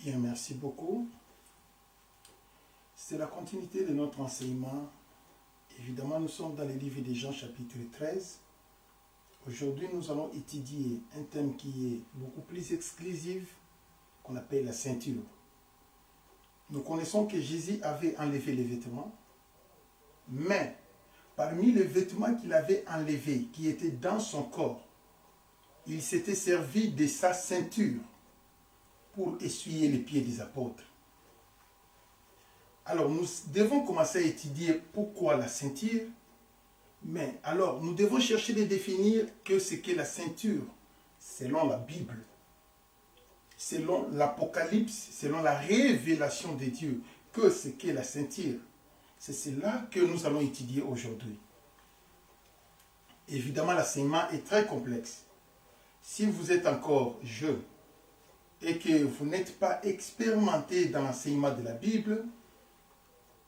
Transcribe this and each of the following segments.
Bien, merci beaucoup. C'est la continuité de notre enseignement. Évidemment, nous sommes dans les livres des Jean, chapitre 13. Aujourd'hui, nous allons étudier un thème qui est beaucoup plus exclusif, qu'on appelle la ceinture. Nous connaissons que Jésus avait enlevé les vêtements, mais parmi les vêtements qu'il avait enlevés, qui étaient dans son corps, il s'était servi de sa ceinture pour essuyer les pieds des apôtres. Alors, nous devons commencer à étudier pourquoi la ceinture, mais alors, nous devons chercher de définir que ce qu'est la ceinture, selon la Bible, selon l'Apocalypse, selon la révélation de Dieu, que ce qu'est la ceinture. C'est cela que nous allons étudier aujourd'hui. Évidemment, l'enseignement est très complexe. Si vous êtes encore jeune et que vous n'êtes pas expérimenté dans l'enseignement de la Bible,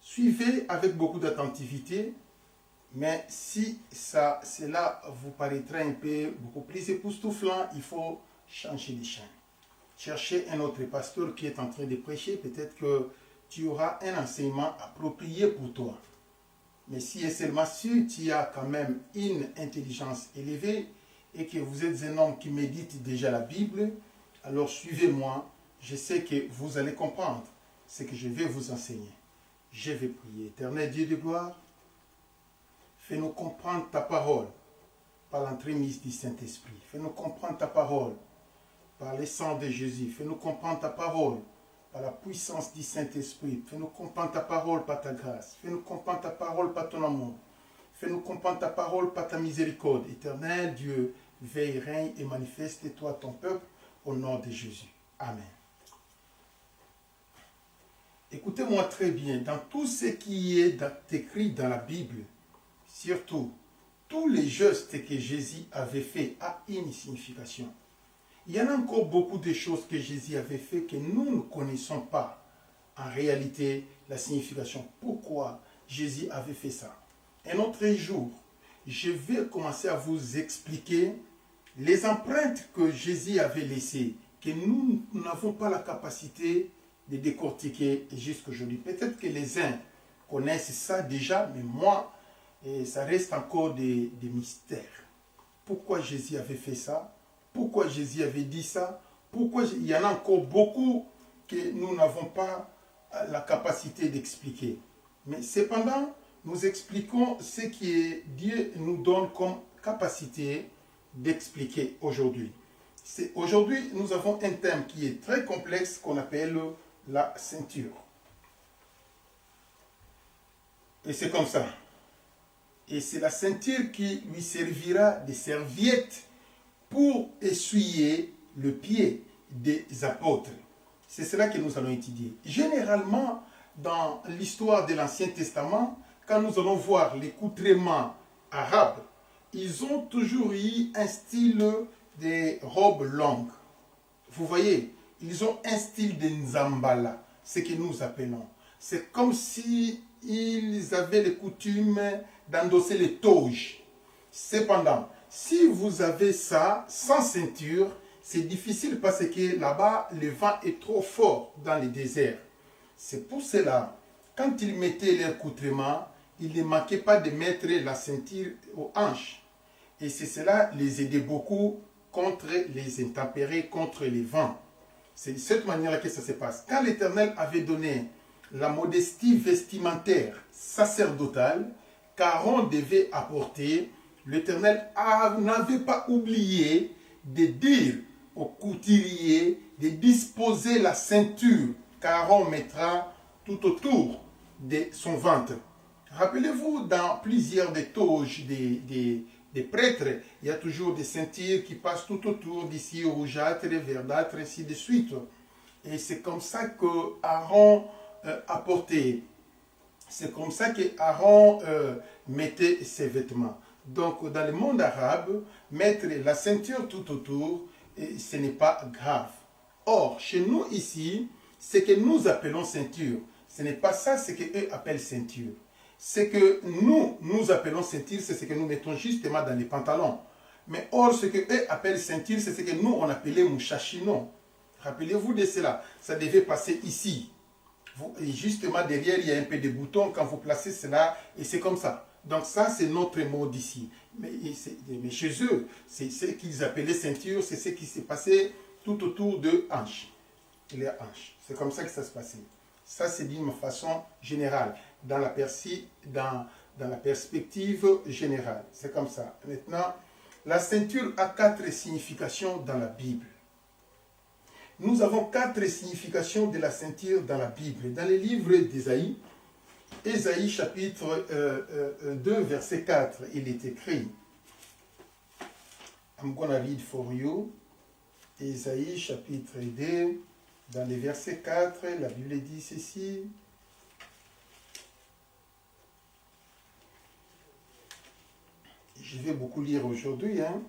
suivez avec beaucoup d'attentivité, mais si cela vous paraîtra un peu beaucoup plus époustouflant, il faut changer de chaîne. Cherchez un autre pasteur qui est en train de prêcher, peut-être que tu auras un enseignement approprié pour toi. Mais si et seulement si tu as quand même une intelligence élevée et que vous êtes un homme qui médite déjà la Bible, alors suivez-moi, je sais que vous allez comprendre ce que je vais vous enseigner. Je vais prier. Éternel Dieu de gloire, fais-nous comprendre ta parole par l'entremise du Saint-Esprit. Fais-nous comprendre ta parole par le sang de Jésus. Fais-nous comprendre ta parole par la puissance du Saint-Esprit. Fais-nous comprendre ta parole par ta grâce. Fais-nous comprendre ta parole par ton amour. Fais-nous comprendre ta parole par ta miséricorde. Éternel Dieu, veille, règne et manifeste-toi ton peuple au nom de Jésus. Amen. Écoutez-moi très bien, dans tout ce qui est écrit dans la Bible, surtout, tous les gestes que Jésus avait faits a une signification. Il y en a encore beaucoup de choses que Jésus avait fait que nous ne connaissons pas en réalité la signification. Pourquoi Jésus avait fait ça? Un autre jour, je vais commencer à vous expliquer les empreintes que Jésus avait laissées, que nous n'avons pas la capacité de décortiquer jusqu'aujourd'hui. Peut-être que les uns connaissent ça déjà, mais moi, ça reste encore des mystères. Pourquoi Jésus avait fait ça? Pourquoi Jésus avait dit ça? Pourquoi il y en a encore beaucoup que nous n'avons pas la capacité d'expliquer. Mais cependant, nous expliquons ce que Dieu nous donne comme capacité d'expliquer aujourd'hui. Aujourd'hui, nous avons un thème qui est très complexe qu'on appelle la ceinture. Et c'est comme ça. Et c'est la ceinture qui lui servira de serviette pour essuyer le pied des apôtres. C'est cela que nous allons étudier. Généralement, dans l'histoire de l'Ancien Testament, quand nous allons voir l'écoutrement arabe, ils ont toujours eu un style de robe longue. Vous voyez, ils ont un style de nzambala, ce que nous appelons. C'est comme si ils avaient les coutumes d'endosser les toges. Cependant, si vous avez ça sans ceinture, c'est difficile parce que là-bas, le vent est trop fort dans les déserts. C'est pour cela, quand ils mettaient leur accoutrement, il ne manquait pas de mettre la ceinture aux hanches. Et c'est cela les aidait beaucoup contre les intempéries, contre les vents. C'est de cette manière que ça se passe. Quand l'Éternel avait donné la modestie vestimentaire sacerdotale qu'Aaron devait apporter, l'Éternel n'avait pas oublié de dire aux couturiers de disposer la ceinture qu'Aaron mettra tout autour de son ventre. Rappelez-vous, dans plusieurs des toges des prêtres, il y a toujours des ceintures qui passent tout autour, d'ici rougeâtre, verdâtre, ainsi de suite. Et c'est comme ça que Aaron apportait. C'est comme ça que Aaron mettait ses vêtements. Donc, dans le monde arabe, mettre la ceinture tout autour, ce n'est pas grave. Or, chez nous ici, ce que nous appelons ceinture, ce n'est pas ça ce qu'eux appellent ceinture. Ce que nous appelons ceinture, c'est ce que nous mettons justement dans les pantalons. Mais or, ce qu'eux appellent ceinture, c'est ce que nous, on appelait mouchachino. Rappelez-vous de cela. Ça devait passer ici. Et justement, derrière, il y a un peu de boutons. Quand vous placez cela, et c'est comme ça. Donc ça, c'est notre mode ici. Mais chez eux, c'est ce qu'ils appelaient ceinture. C'est ce qui s'est passé tout autour de hanches. Les hanches. C'est comme ça que ça se passait. Ça, c'est d'une façon générale. Dans la perspective générale. C'est comme ça. Maintenant, la ceinture a 4 significations dans la Bible. Nous avons 4 significations de la ceinture dans la Bible. Dans les livres d'Ésaïe, Ésaïe chapitre 2, verset 4, il est écrit. I'm gonna read for you. Ésaïe chapitre 2, dans les versets 4, la Bible dit ceci. Je vais beaucoup lire aujourd'hui. Hein.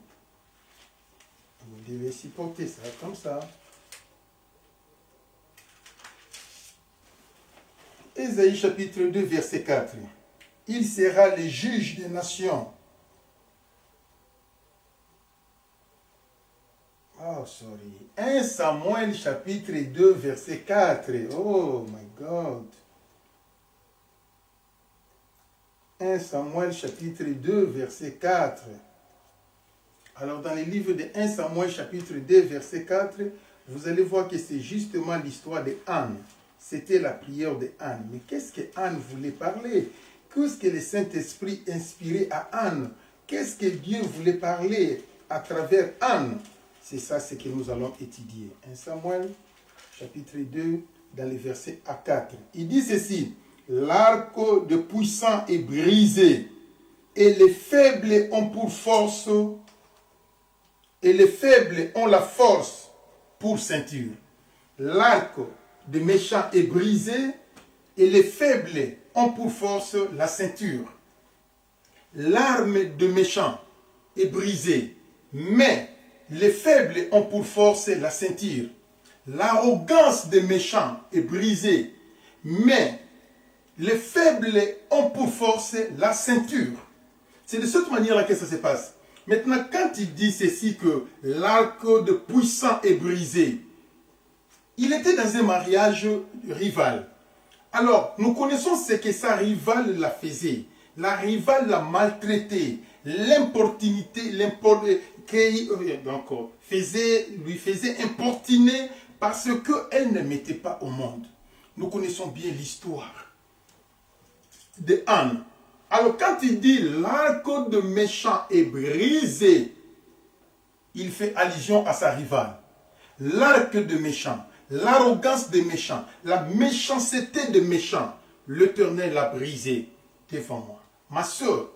Vous devez supporter ça comme ça. Ésaïe chapitre 2, verset 4. Il sera le juge des nations. Oh, sorry. 1 Samuel chapitre 2, verset 4. Oh, my God. 1 Samuel chapitre 2, verset 4. Alors, dans les livres de 1 Samuel chapitre 2, verset 4, vous allez voir que c'est justement l'histoire de Anne. C'était la prière de Anne. Mais qu'est-ce que Anne voulait parler? Qu'est-ce que le Saint-Esprit inspirait à Anne? Qu'est-ce que Dieu voulait parler à travers Anne? C'est ça ce que nous allons étudier. 1 Samuel, chapitre 2, dans les versets à 4. Il dit ceci. L'arc de puissant est brisé, et les faibles ont pour force, et les faibles ont la force pour ceinture. L'arc de méchant est brisé, et les faibles ont pour force la ceinture. L'arme de méchant est brisée, mais les faibles ont pour force la ceinture. L'arrogance des méchants est brisée, mais les faibles ont pour force la ceinture. C'est de cette manière-là que ça se passe. Maintenant, quand il dit ceci, que l'arc de puissant est brisé, il était dans un mariage rival. Alors, nous connaissons ce que sa rivale la faisait. La rivale l'a maltraité. L'importunité, lui faisait importuner parce qu'elle ne mettait pas au monde. Nous connaissons bien l'histoire de Anne. Alors quand il dit l'arc de méchant est brisé, il fait allusion à sa rivale. L'arc de méchant, l'arrogance des méchants, la méchanceté des méchants, l'Éternel l'a brisé devant moi. Ma soeur,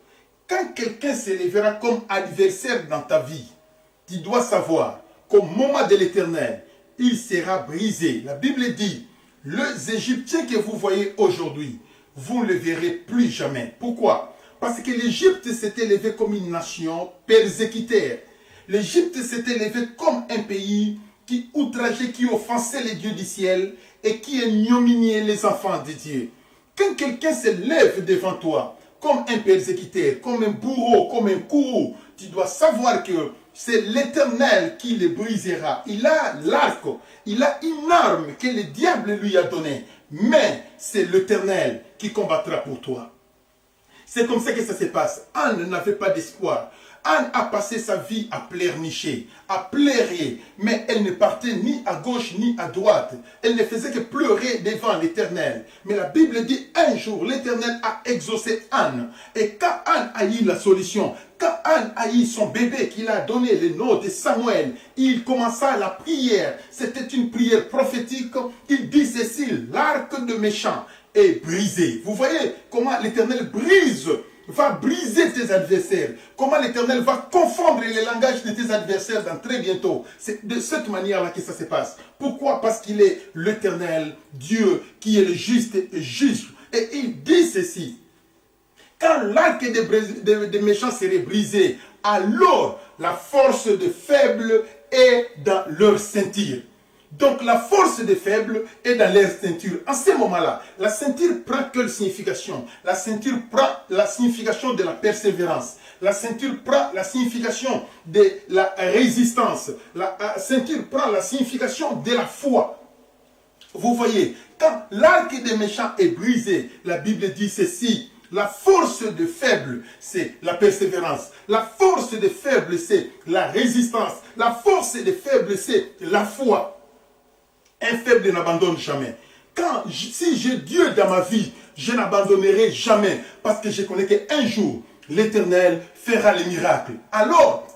quand quelqu'un s'élèvera comme adversaire dans ta vie, tu dois savoir qu'au moment de l'Éternel, il sera brisé. La Bible dit, les Égyptiens que vous voyez aujourd'hui, vous ne le verrez plus jamais. Pourquoi? Parce que l'Égypte s'est élevée comme une nation persécuteur. L'Égypte s'est élevée comme un pays qui outrageait, qui offensait les dieux du ciel et qui ignominiait les enfants de Dieu. Quand quelqu'un se lève devant toi comme un persécuteur, comme un bourreau, comme un courroux, tu dois savoir que c'est l'Éternel qui le brisera. Il a l'arc, il a une arme que le diable lui a donnée. Mais c'est l'Éternel qui combattra pour toi. C'est comme ça que ça se passe. Anne n'avait pas d'espoir. Anne a passé sa vie à pleurnicher, à pleurer, mais elle ne partait ni à gauche ni à droite. Elle ne faisait que pleurer devant l'Éternel. Mais la Bible dit, un jour, l'Éternel a exaucé Anne. Et quand Anne a eu la solution, quand Anne a eu son bébé qu'il a donné le nom de Samuel, il commença la prière. C'était une prière prophétique. Il dit ceci, l'arc de méchant est brisé. Vous voyez comment l'Éternel va briser tes adversaires. Comment l'Éternel va confondre les langages de tes adversaires dans très bientôt. C'est de cette manière-là que ça se passe. Pourquoi? Parce qu'il est l'Éternel, Dieu, qui est le juste et juste. Et il dit ceci. Quand l'arc des méchants serait brisé, alors la force des faibles est dans leur ceinture. Donc la force des faibles est dans leur ceinture. En ce moment-là, la ceinture prend quelle signification? La ceinture prend la signification de la persévérance. La ceinture prend la signification de la résistance. La ceinture prend la signification de la foi. Vous voyez, quand l'arc des méchants est brisé, la Bible dit ceci. La force des faibles, c'est la persévérance. La force des faibles, c'est la résistance. La force des faibles, c'est la foi. Un faible n'abandonne jamais. Si j'ai Dieu dans ma vie, je n'abandonnerai jamais. Parce que je connais qu'un jour, l'Éternel fera les miracles. Alors,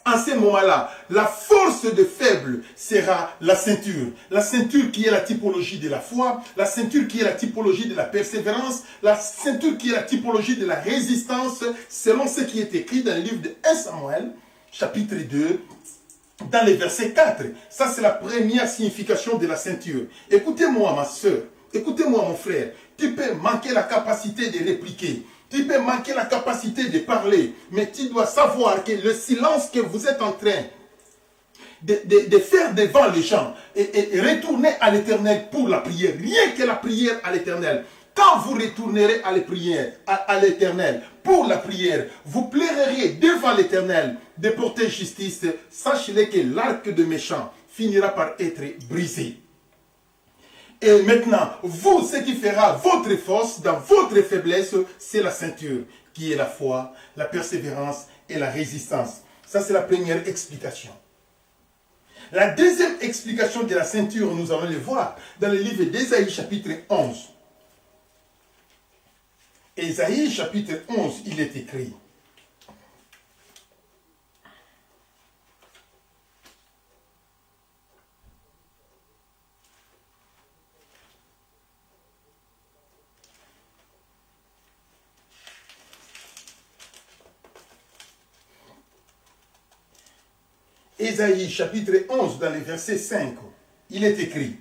en ce moment-là, la force de faible sera la ceinture. La ceinture qui est la typologie de la foi, la ceinture qui est la typologie de la persévérance, la ceinture qui est la typologie de la résistance, selon ce qui est écrit dans le livre de 1 Samuel, chapitre 2, dans le verset 4. Ça, c'est la première signification de la ceinture. Écoutez-moi, ma soeur, écoutez-moi, mon frère. Tu peux manquer la capacité de répliquer. Tu peux manquer la capacité de parler, mais tu dois savoir que le silence que vous êtes en train de faire devant les gens et retourner à l'Éternel pour la prière, rien que la prière à l'Éternel. Quand vous retournerez à l'Éternel pour la prière, vous plairez devant l'Éternel de porter justice. Sachez-le que l'arc de méchant finira par être brisé. Et maintenant, vous, ce qui fera votre force dans votre faiblesse, c'est la ceinture, qui est la foi, la persévérance et la résistance. Ça, c'est la première explication. La deuxième explication de la ceinture, nous allons le voir dans le livre d'Ésaïe, chapitre 11. Ésaïe, chapitre 11, il est écrit. Ésaïe chapitre 11, dans le verset 5, il est écrit: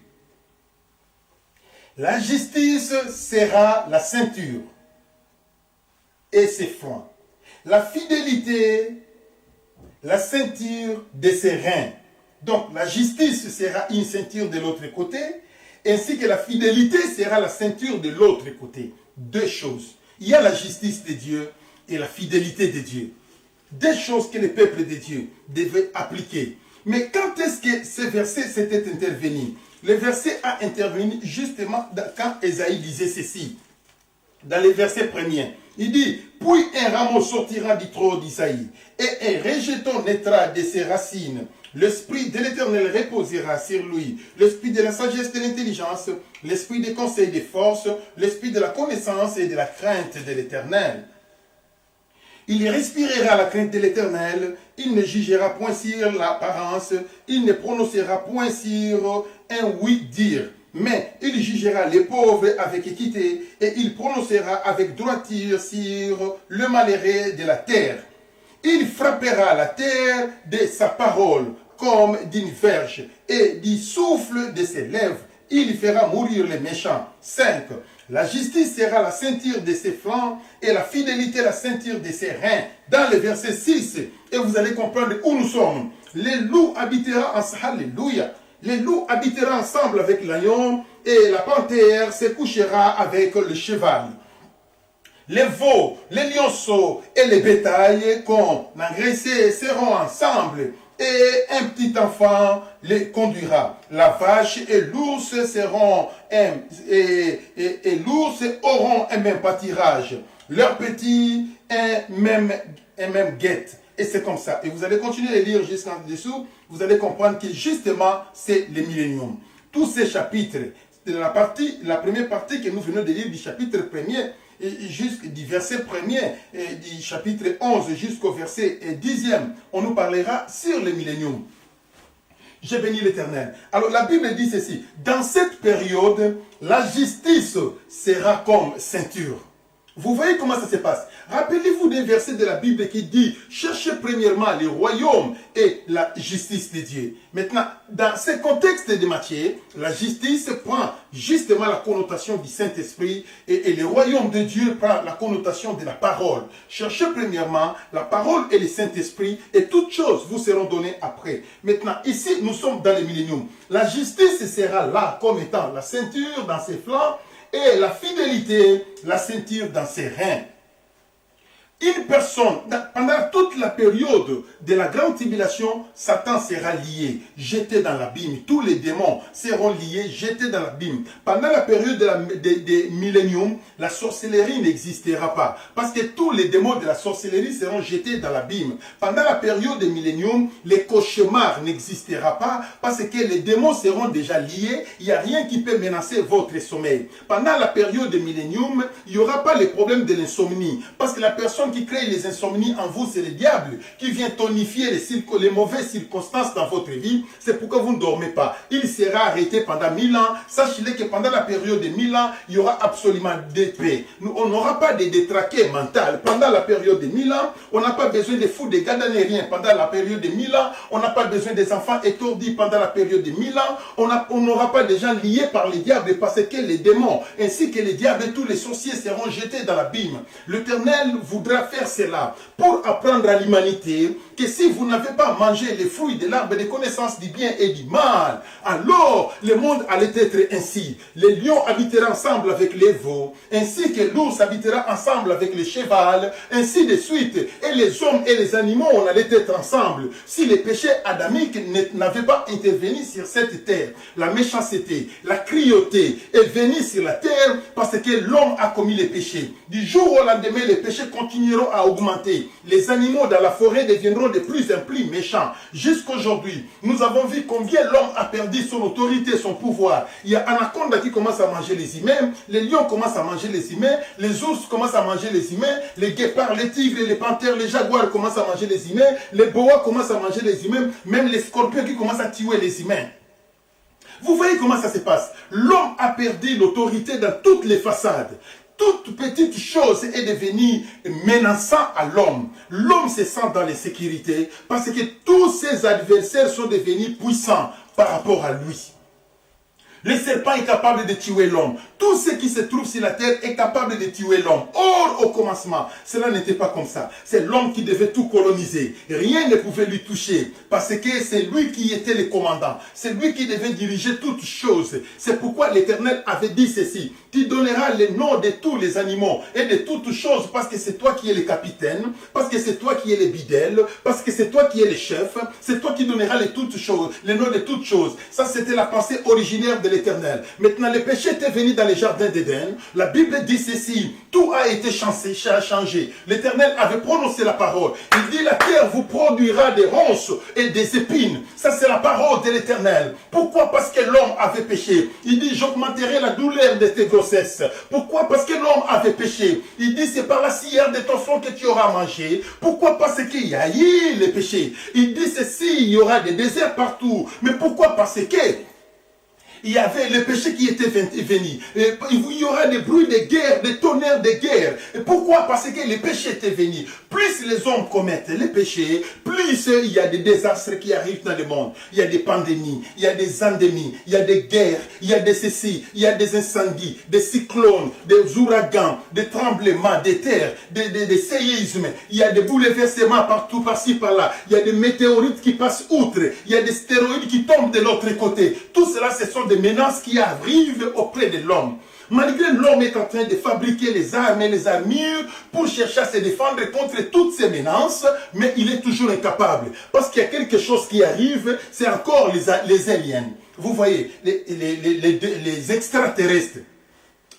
la justice sera la ceinture et ses flancs. La fidélité, la ceinture de ses reins. Donc la justice sera une ceinture de l'autre côté, ainsi que la fidélité sera la ceinture de l'autre côté. Deux choses. Il y a la justice de Dieu et la fidélité de Dieu. Des choses que le peuple de Dieu devait appliquer. Mais quand est-ce que ce verset s'était intervenu? Le verset a intervenu justement quand Ésaïe disait ceci. Dans le verset premier, il dit: puis un rameau sortira du tronc d'Isaïe, et un rejeton naîtra de ses racines. L'esprit de l'Éternel reposera sur lui, l'esprit de la sagesse et de l'intelligence, l'esprit des conseils et des forces, l'esprit de la connaissance et de la crainte de l'Éternel. Il respirera la crainte de l'Éternel, il ne jugera point sur l'apparence, il ne prononcera point sur un oui-dire, mais il jugera les pauvres avec équité, et il prononcera avec droiture sur le malheureux de la terre. Il frappera la terre de sa parole comme d'une verge, et du souffle de ses lèvres, il fera mourir les méchants. 5. La justice sera la ceinture de ses flancs et la fidélité la ceinture de ses reins. Dans le verset 6, et vous allez comprendre où nous sommes. Les loups habitera ensemble. Alléluia. Les loups habitera ensemble avec l'agneau et la panthère se couchera avec le cheval. Les veaux, les lionceaux et les bétails qu'on a engraissés seront ensemble, et un petit enfant les conduira. La vache et l'ours l'ours auront un même pâturage. Leurs petits un même guette. Et c'est comme ça. Et vous allez continuer à lire jusqu'en dessous. Vous allez comprendre que justement, c'est le millénium. Tous ces chapitres, la première partie que nous venons de lire du chapitre 1er, du verset 1er du chapitre 11 jusqu'au verset 10e, on nous parlera sur le millénium. J'ai béni l'Éternel. Alors la Bible dit ceci: dans cette période, la justice sera comme ceinture. Vous voyez comment ça se passe? Rappelez-vous des versets de la Bible qui dit: cherchez premièrement le royaume et la justice de Dieu. Maintenant, dans ce contexte de Matthieu, la justice prend justement la connotation du Saint-Esprit, et le royaume de Dieu prend la connotation de la parole. Cherchez premièrement la parole et le Saint-Esprit, et toutes choses vous seront données après. Maintenant, ici, nous sommes dans le millénium. La justice sera là comme étant la ceinture dans ses flancs, et la fidélité, la ceinture dans ses reins. Une personne, pendant toute la période de la grande tribulation, Satan sera lié, jeté dans l'abîme. Tous les démons seront liés, jetés dans l'abîme. Pendant la période de millénium, la sorcellerie n'existera pas. Parce que tous les démons de la sorcellerie seront jetés dans l'abîme. Pendant la période de millénium, les cauchemars n'existera pas. Parce que les démons seront déjà liés. Il n'y a rien qui peut menacer votre sommeil. Pendant la période de millénium, il n'y aura pas les problèmes de l'insomnie. Parce que la personne qui crée les insomnies en vous, c'est le diable qui vient tonifier les mauvaises circonstances dans votre vie. C'est pourquoi vous ne dormez pas. Il sera arrêté pendant 1000 ans. Sachez-le que pendant la période de 1000 ans, il y aura absolument des paix. On n'aura pas de détraqués mentales. Pendant la période de 1000 ans, on n'a pas besoin de fous, de gadanériens. Pendant la période de 1000 ans, on n'a pas besoin des enfants étourdis. Pendant la période de 1000 ans, on n'aura pas des gens liés par les diables parce que les démons ainsi que les diables et tous les sorciers seront jetés dans l'abîme. L'Éternel voudra faire cela pour apprendre à l'humanité que si vous n'avez pas mangé les fruits de l'arbre de connaissance du bien et du mal, alors le monde allait être ainsi. Les lions habiteront ensemble avec les veaux, ainsi que l'ours habitera ensemble avec le cheval, ainsi de suite. Et les hommes et les animaux, on allait être ensemble. Si les péchés adamiques n'avaient pas intervenu sur cette terre, la méchanceté, la cruauté est venue sur la terre parce que l'homme a commis les péchés. Du jour au lendemain, les péchés continueront à augmenter. Les animaux dans la forêt deviendront de plus en plus méchants. Jusqu'aujourd'hui, nous avons vu combien l'homme a perdu son autorité, son pouvoir. Il y a Anaconda qui commence à manger les humains, les lions commencent à manger les humains, les ours commencent à manger les humains, les guépards, les tigres, les panthères, les jaguars commencent à manger les humains, les boas commencent à manger les humains, même les scorpions qui commencent à tuer les humains. Vous voyez comment ça se passe? L'homme a perdu l'autorité dans toutes les façades. Toute petite chose est devenue menaçant à l'homme. L'homme se sent dans l'insécurité parce que tous ses adversaires sont devenus puissants par rapport à lui. Le serpent est capable de tuer l'homme. Tout ce qui se trouve sur la terre est capable de tuer l'homme. Or, au commencement, cela n'était pas comme ça. C'est l'homme qui devait tout coloniser. Rien ne pouvait lui toucher parce que c'est lui qui était le commandant. C'est lui qui devait diriger toutes choses. C'est pourquoi l'Éternel avait dit ceci. Tu donneras les noms de tous les animaux et de toutes choses parce que c'est toi qui es le capitaine, parce que c'est toi qui es le bidèle, parce que c'est toi qui es le chef, c'est toi qui donneras les toutes choses, les noms de toutes choses. Ça, c'était la pensée originaire de l'Éternel. Maintenant, le péché était venu dans les jardins d'Éden. La Bible dit ceci, tout a été changé. L'Éternel avait prononcé la parole. Il dit, la terre vous produira des ronces et des épines. Ça, c'est la parole de l'Éternel. Pourquoi? Parce que l'homme avait péché. Il dit, j'augmenterai la douleur de tes grossesses. Pourquoi? Parce que l'homme avait péché. Il dit, c'est par la cire de ton front que tu auras mangé. Pourquoi? Parce qu'il y a eu le péché. Il dit ceci, il y aura des déserts partout. Mais pourquoi? Parce que il y avait le péché qui était venu. Il y aura des bruits de guerre, des tonnerres de guerre. Et pourquoi? Parce que le péché était venu. Plus les hommes commettent les péchés, plus il y a des désastres qui arrivent dans le monde. Il y a des pandémies, il y a des endémies, il y a des guerres, il y a des ceci, il y a des incendies, des cyclones, des ouragans, des tremblements, des terres, des séismes. Il y a des bouleversements partout, par-ci, par-là. Il y a des météorites qui passent outre. Il y a des stéroïdes qui tombent de l'autre côté. Tout cela, ce sont des menaces qui arrivent auprès de l'homme. Malgré l'homme est en train de fabriquer les armes et les armures pour chercher à se défendre contre toutes ces menaces, mais il est toujours incapable. Parce qu'il y a quelque chose qui arrive, c'est encore les aliens. Vous voyez, les extraterrestres.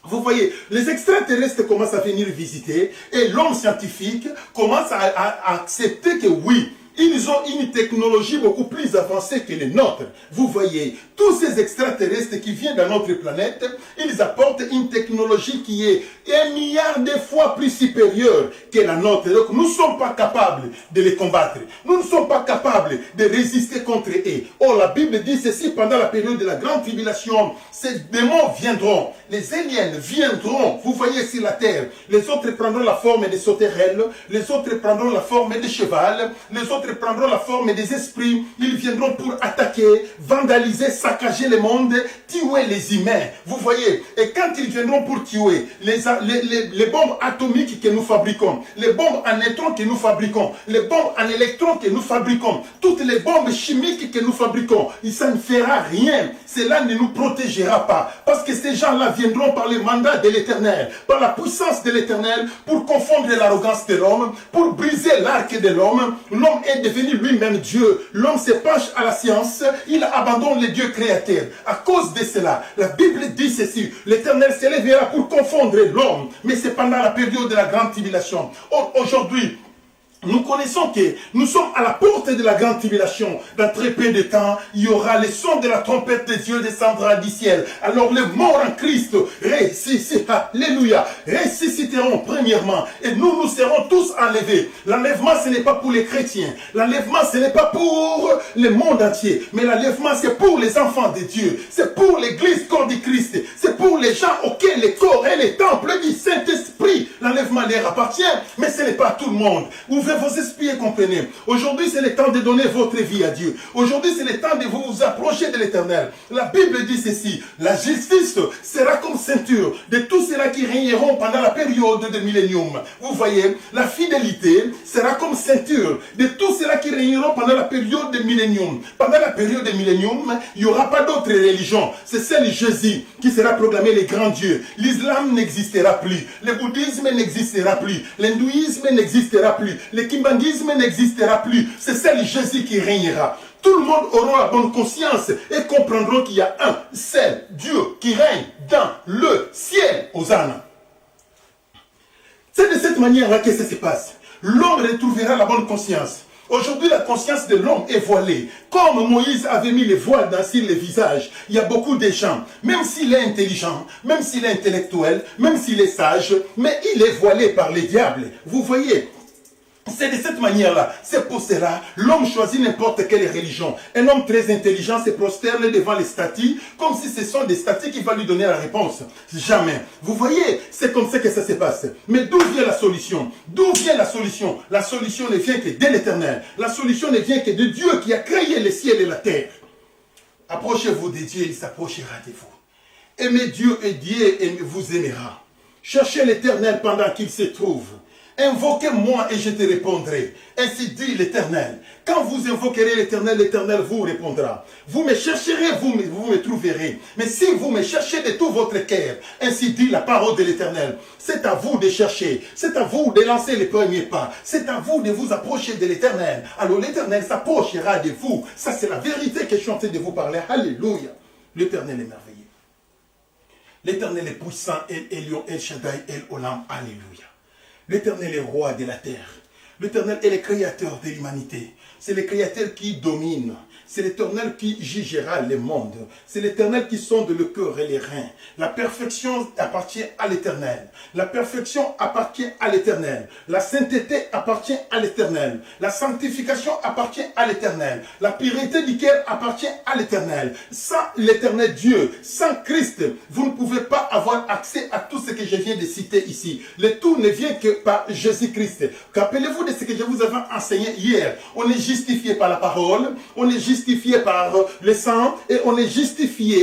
Vous voyez, les extraterrestres commencent à venir visiter et l'homme scientifique commence à accepter que oui, ils ont une technologie beaucoup plus avancée que les nôtres. Vous voyez, tous ces extraterrestres qui viennent dans notre planète, ils apportent une technologie qui est 1 milliard de fois plus supérieure que la nôtre. Donc nous ne sommes pas capables de les combattre. Nous ne sommes pas capables de résister contre eux. Or la Bible dit ceci, pendant la période de la grande tribulation, ces démons viendront, les aliens viendront, vous voyez sur la terre. Les autres prendront la forme des sauterelles, les autres prendront la forme des cheval, les autres autres prendront la forme des esprits. Ils viendront pour attaquer, vandaliser, saccager le monde, tuer les humains. Vous voyez, et quand ils viendront pour tuer les bombes atomiques que nous fabriquons, les bombes en neutrons que nous fabriquons, les bombes en électrons que nous fabriquons, toutes les bombes chimiques que nous fabriquons, ça ne fera rien. Cela ne nous protégera pas. Parce que ces gens-là viendront par le mandat de l'Éternel, par la puissance de l'Éternel, pour confondre l'arrogance de l'homme, pour briser l'arc de l'homme. L'homme est devenu lui-même Dieu. L'homme se penche à la science, il abandonne le Dieu créateur. À cause de cela, la Bible dit ceci, l'Éternel s'élèvera pour confondre l'homme, mais c'est pendant la période de la grande tribulation. Or, aujourd'hui, nous connaissons que nous sommes à la porte de la grande tribulation. Dans très peu de temps, il y aura le son de la trompette de Dieu descendra du ciel. Alors les morts en Christ ressusciteront premièrement. Et nous serons tous enlevés. L'enlèvement, ce n'est pas pour les chrétiens. L'enlèvement, ce n'est pas pour le monde entier. Mais l'enlèvement, c'est pour les enfants de Dieu. C'est pour l'église corps du Christ. C'est pour les gens auxquels les corps et les temples du Saint-Esprit. L'enlèvement leur appartient, mais ce n'est pas à tout le monde. Ouvrez vos esprits et comprenez. Aujourd'hui, c'est le temps de donner votre vie à Dieu. Aujourd'hui, c'est le temps de vous approcher de l'Éternel. La Bible dit ceci, la justice sera comme ceinture de tous ceux-là qui régneront pendant la période de millénium. Vous voyez, la fidélité sera comme ceinture de tous ceux-là qui régneront pendant la période de millénium. Pendant la période de millénium, il n'y aura pas d'autre religion. C'est celle de Jésus qui sera proclamé le grand Dieu. L'islam n'existera plus. Le bouddhisme n'existera plus. L'hindouisme n'existera plus. Le kimbanguisme n'existera plus. C'est celle de Jésus qui régnera. Tout le monde aura la bonne conscience et comprendront qu'il y a un seul Dieu qui règne dans le ciel. Hosanna. C'est de cette manière-là que ça se passe. L'homme retrouvera la bonne conscience. Aujourd'hui, la conscience de l'homme est voilée. Comme Moïse avait mis les voiles sur le visage, il y a beaucoup de gens, même s'il est intelligent, même s'il est intellectuel, même s'il est sage, mais il est voilé par les diables. Vous voyez, c'est de cette manière-là. C'est pour cela, l'homme choisit n'importe quelle religion. Un homme très intelligent se prosterne devant les statues, comme si ce sont des statues qui vont lui donner la réponse. Jamais. Vous voyez, c'est comme ça que ça se passe. Mais d'où vient la solution? D'où vient la solution? La solution ne vient que de l'Éternel. La solution ne vient que de Dieu qui a créé le ciel et la terre. Approchez-vous de Dieu, il s'approchera de vous. Aimez Dieu et Dieu vous aimera. Cherchez l'Éternel pendant qu'il se trouve. Invoquez-moi et je te répondrai. Ainsi dit l'Éternel. Quand vous invoquerez l'Éternel, l'Éternel vous répondra. Vous me chercherez, vous me trouverez. Mais si vous me cherchez de tout votre cœur, ainsi dit la parole de l'Éternel, c'est à vous de chercher. C'est à vous de lancer les premiers pas. C'est à vous de vous approcher de l'Éternel. Alors l'Éternel s'approchera de vous. Ça, c'est la vérité que je suis en train de vous parler. Alléluia. L'Éternel est merveilleux. L'Éternel est puissant. El Lion, El Shaddai, El Olam. Alléluia. L'Éternel est roi de la terre. L'Éternel est le créateur de l'humanité. C'est le créateur qui domine. C'est l'Éternel qui jugera le monde. C'est l'Éternel qui sonde le cœur et les reins. La perfection appartient à l'Éternel. La perfection appartient à l'Éternel. La sainteté appartient à l'Éternel. La sanctification appartient à l'Éternel. La pureté du cœur appartient à l'Éternel. Sans l'Éternel Dieu, sans Christ, vous ne pouvez pas avoir accès à tout ce que je viens de citer ici. Le tout ne vient que par Jésus-Christ. Rappelez-vous de ce que je vous avais enseigné hier. On est justifié par la parole, on est justifié par le sang et on est justifié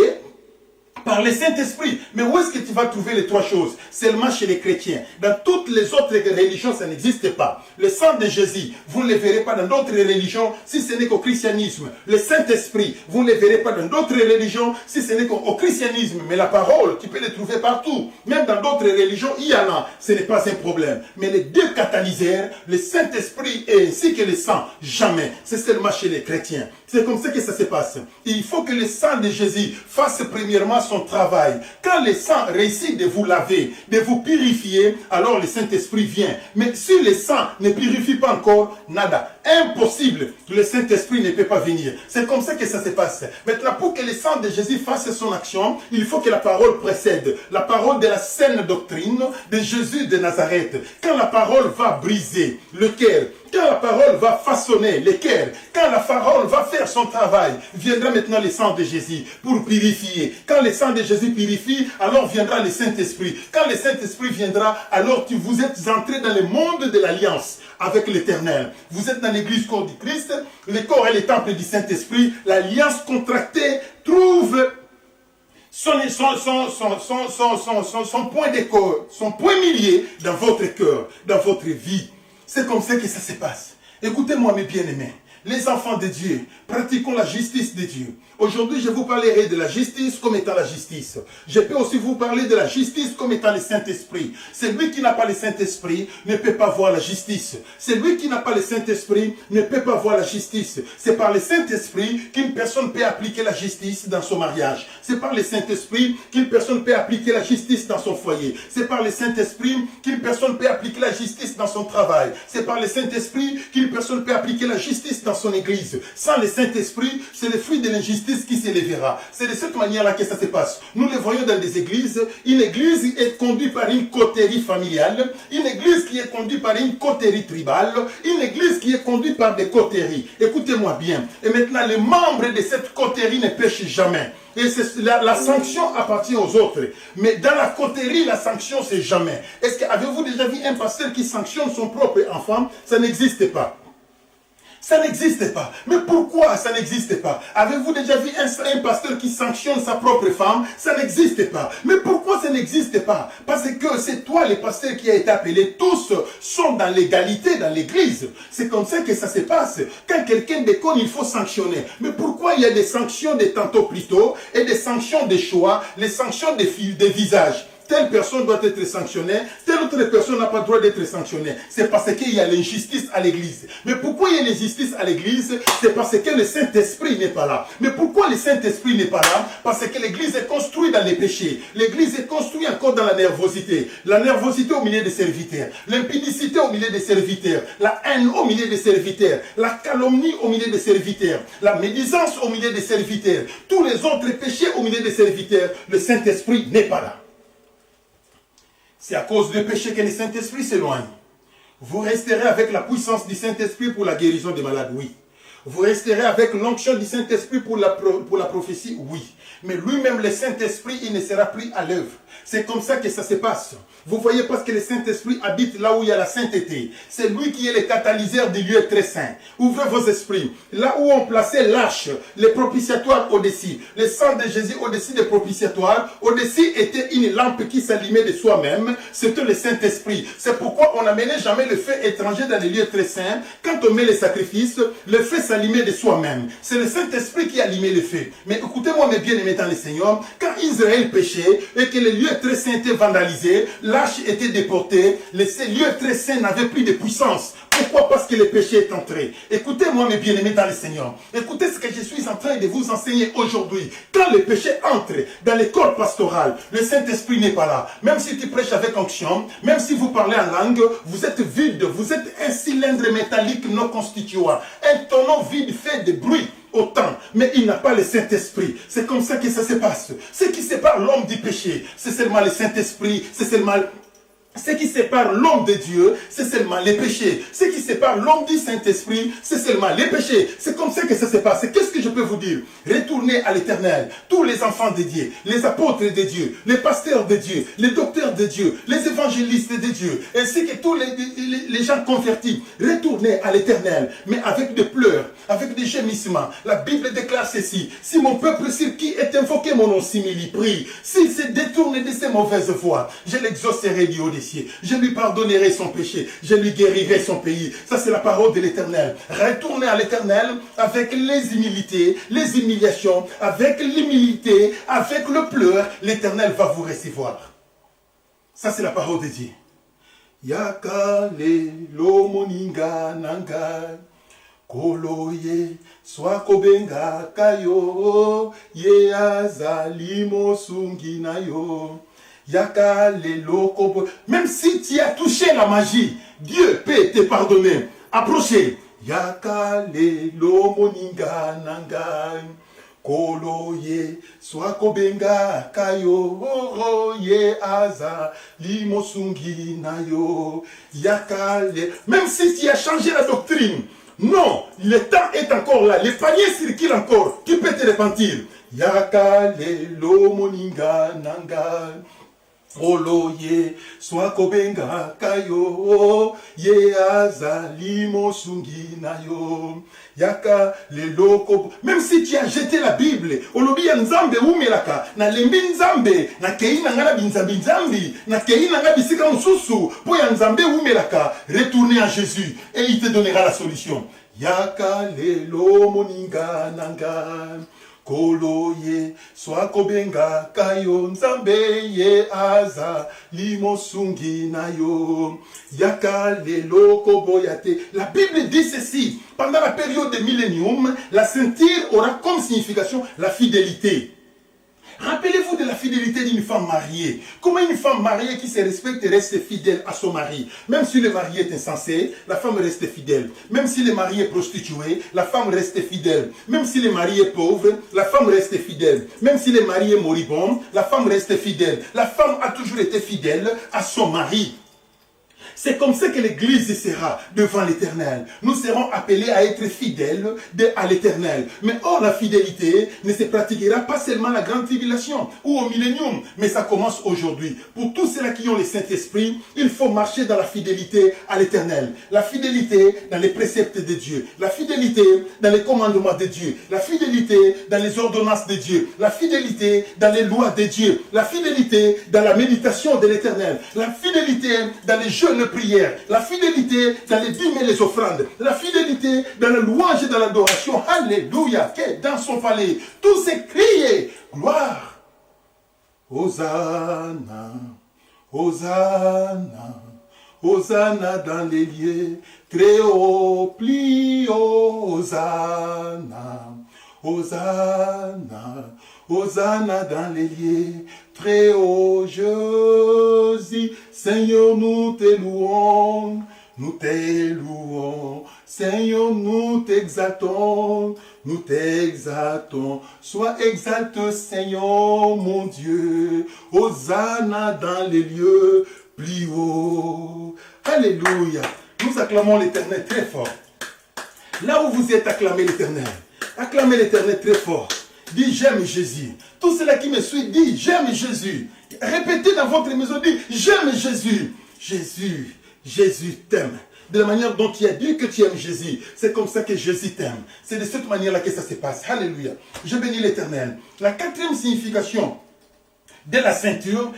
par le Saint-Esprit. Mais où est-ce que tu vas trouver les trois choses? Seulement chez les chrétiens. Dans toutes les autres religions, ça n'existe pas. Le sang de Jésus, vous ne le verrez pas dans d'autres religions si ce n'est qu'au christianisme. Le Saint-Esprit, vous ne le verrez pas dans d'autres religions si ce n'est qu'au christianisme. Mais la parole, tu peux le trouver partout. Même dans d'autres religions, il y en a. Ce n'est pas un problème. Mais les deux catalyseurs, le Saint-Esprit et ainsi que le sang, jamais. C'est seulement chez les chrétiens. C'est comme ça que ça se passe. Il faut que le sang de Jésus fasse premièrement son travail. Quand le sang réussit de vous laver, de vous purifier, alors le Saint-Esprit vient. Mais si le sang ne purifie pas encore, nada. Impossible. Le Saint-Esprit ne peut pas venir. C'est comme ça que ça se passe. Maintenant, pour que le sang de Jésus fasse son action, il faut que la parole précède. La parole de la saine doctrine de Jésus de Nazareth. Quand la parole va briser le cœur, quand la parole va façonner les cœurs, quand la parole va faire son travail, viendra maintenant le sang de Jésus pour purifier. Quand le sang de Jésus purifie, alors viendra le Saint-Esprit. Quand le Saint-Esprit viendra, alors vous êtes entrés dans le monde de l'alliance. avec l'Éternel. Vous êtes dans l'église corps du Christ, le corps est le temple du Saint-Esprit, l'alliance contractée trouve son point d'école, son point millier dans votre cœur, dans votre vie. C'est comme ça que ça se passe. Écoutez-moi mes bien-aimés, les enfants de Dieu, pratiquons la justice de Dieu. Aujourd'hui, je vous parlerai de la justice comme étant la justice. Je peux aussi vous parler de la justice comme étant le Saint-Esprit. Celui qui n'a pas le Saint-Esprit ne peut pas voir la justice. Celui qui n'a pas le Saint-Esprit ne peut pas voir la justice. C'est par le Saint-Esprit qu'une personne peut appliquer la justice dans son mariage. C'est par le Saint-Esprit qu'une personne peut appliquer la justice dans son foyer. C'est par le Saint-Esprit qu'une personne peut appliquer la justice dans son travail. C'est par le Saint-Esprit qu'une personne peut appliquer la justice dans son église. Sans le Saint-Esprit, c'est le fruit de l'injustice qui s'élèvera. C'est de cette manière-là que ça se passe. Nous le voyons dans des églises. Une église est conduite par une coterie familiale, une église qui est conduite par une coterie tribale, une église qui est conduite par des coteries. Écoutez-moi bien. Et maintenant, les membres de cette coterie ne pêchent jamais. Et la sanction appartient aux autres. Mais dans la coterie, la sanction, c'est jamais. Est-ce que avez-vous déjà vu un pasteur qui sanctionne son propre enfant? Ça n'existe pas. Ça n'existe pas. Mais pourquoi ça n'existe pas? Avez-vous déjà vu un pasteur qui sanctionne sa propre femme? Ça n'existe pas. Mais pourquoi ça n'existe pas? Parce que c'est toi, le pasteur, qui a été appelé. Tous sont dans l'égalité dans l'église. C'est comme ça que ça se passe. Quand quelqu'un déconne, il faut sanctionner. Mais pourquoi il y a des sanctions des tantôt plus tôt et des sanctions des choix, les sanctions des visages? Telle personne doit être sanctionnée, telle autre personne n'a pas le droit d'être sanctionnée. C'est parce qu'il y a l'injustice à l'église. Mais pourquoi il y a l'injustice à l'église? C'est parce que le Saint-Esprit n'est pas là. Mais pourquoi le Saint-Esprit n'est pas là? Parce que l'église est construite dans les péchés. L'église est construite encore dans la nervosité. La nervosité au milieu des serviteurs. L'impudicité au milieu des serviteurs. La haine au milieu des serviteurs. La calomnie au milieu des serviteurs. La médisance au milieu des serviteurs. Tous les autres péchés au milieu des serviteurs. Le Saint-Esprit n'est pas là. C'est à cause du péché que le Saint-Esprit s'éloigne. Vous resterez avec la puissance du Saint-Esprit pour la guérison des malades, oui. Vous resterez avec l'onction du Saint-Esprit pour la prophétie, oui. Mais lui-même, le Saint-Esprit, il ne sera plus à l'œuvre. C'est comme ça que ça se passe. Vous voyez, parce que le Saint-Esprit habite là où il y a la sainteté. C'est lui qui est le catalyseur des lieux très saints. Ouvrez vos esprits. Là où on plaçait l'arche, les propitiatoires au-dessus, le sang de Jésus au-dessus des propitiatoires, au-dessus était une lampe qui s'allumait de soi-même. C'était le Saint-Esprit. C'est pourquoi on n'amenait jamais le feu étranger dans les lieux très saints. Quand on met les sacrifices, le feu s'allumait de soi-même. C'est le Saint-Esprit qui allumait le feu. Mais écoutez-moi, mes bien-aimés dans le Seigneur, quand Israël péchait et que les lieux très saints étaient vandalisés, l'arche était déportée, ces lieux très saints n'avaient plus de puissance. Pourquoi? Parce que le péché est entré. Écoutez-moi, mes bien-aimés dans le Seigneur. Écoutez ce que je suis en train de vous enseigner aujourd'hui. Quand le péché entre dans le corps pastoral, le Saint-Esprit n'est pas là. Même si tu prêches avec onction, même si vous parlez en langue, vous êtes vide. Vous êtes un cylindre métallique non constituant. Un tonneau vide fait de bruit. Autant, mais il n'a pas le Saint-Esprit. C'est comme ça que ça se passe. Ce qui sépare l'homme du péché, c'est seulement le Saint-Esprit, c'est seulement... Ce qui sépare l'homme de Dieu, c'est seulement les péchés. Ce qui sépare l'homme du Saint-Esprit, c'est seulement les péchés. C'est comme ça que ça se passe. Qu'est-ce que je peux vous dire? Retournez à l'Éternel. Tous les enfants de Dieu, les apôtres de Dieu, les pasteurs de Dieu, les docteurs de Dieu, les évangélistes de Dieu, ainsi que tous les gens convertis. Retournez à l'Éternel, mais avec des pleurs, avec des gémissements. La Bible déclare ceci: si mon peuple sur qui est invoqué mon nom s'humilie, prie, s'il se détourne de ses mauvaises voies, je l'exaucerai du haut des cieux. Je lui pardonnerai son péché, je lui guérirai son pays. Ça, c'est la parole de l'Éternel. Retournez à l'Éternel avec les humilités, les humiliations, avec l'humilité, avec le pleur. L'Éternel va vous recevoir. Ça, c'est la parole de Dieu. Yakale lo moninga nanga koloye swakobenga kayo ye azali mosungi na yo. Même si tu as touché la magie, Dieu peut te pardonner. Approchez. Yakalelo moninga nanga koloye swakobenga kayo ye aza limosungi nayo yakale. Même si tu as changé la doctrine, non, le temps est encore là, le panier circule encore, tu peux te repentir. Yakalelo moninga nanga Olo ye swakobenga kayo ye azali mosungi na yo yaka leloko. Même si tu as jeté la Bible, olobi ya nzambe umelaka na lembi nzambe na kei na ngala binzambi nzambi na kei na ngala bisika mususu po ya nzambe umelaka, retournez à Jésus et il te donnera la solution. Yaka lelo moninga nanga Kolo ye swakobenga kayo nzambe ye aza limosungi na yo yaka lelo koboyate. La Bible dit ceci: pendant la période de millénium, la ceinture aura comme signification la fidélité. Rappelez-vous de la fidélité d'une femme mariée. Comment une femme mariée qui se respecte reste fidèle à son mari. Même si le mari est insensé, la femme reste fidèle. Même si le mari est prostitué, la femme reste fidèle. Même si le mari est pauvre, la femme reste fidèle. Même si le mari est moribond, la femme reste fidèle. La femme a toujours été fidèle à son mari. C'est comme ça que l'Église sera devant l'Éternel. Nous serons appelés à être fidèles à l'Éternel. Mais or, la fidélité ne se pratiquera pas seulement à la grande tribulation ou au millénium, mais ça commence aujourd'hui. Pour tous ceux qui ont le Saint-Esprit, il faut marcher dans la fidélité à l'Éternel. La fidélité dans les préceptes de Dieu. La fidélité dans les commandements de Dieu. La fidélité dans les ordonnances de Dieu. La fidélité dans les lois de Dieu. La fidélité dans la méditation de l'Éternel. La fidélité dans les jeûnes prières, la fidélité dans les dîmes et les offrandes, la fidélité dans la louange et dans l'adoration, alléluia, qu'est dans son palais, tous ces crier, gloire, Hosanna, Hosanna, Hosanna dans les lieux, très haut, pli, Hosanna, Hosanna, Hosanna dans les lieux, très haut, Jésus, Seigneur, nous te louons, Seigneur, nous t'exaltons, sois exalté, Seigneur, mon Dieu, Hosanna dans les lieux plus hauts. Alléluia, nous acclamons l'Éternel très fort. Là où vous êtes, acclamez l'Éternel. Acclamez l'Éternel très fort. Dis, j'aime Jésus. Tous ceux-là qui me suivent, dis, j'aime Jésus. Répétez dans votre maison, dis, j'aime Jésus. Jésus, Jésus t'aime. De la manière dont tu as dit que tu aimes Jésus, c'est comme ça que Jésus t'aime. C'est de cette manière-là que ça se passe. Alléluia. Je bénis l'Éternel. La quatrième signification de la ceinture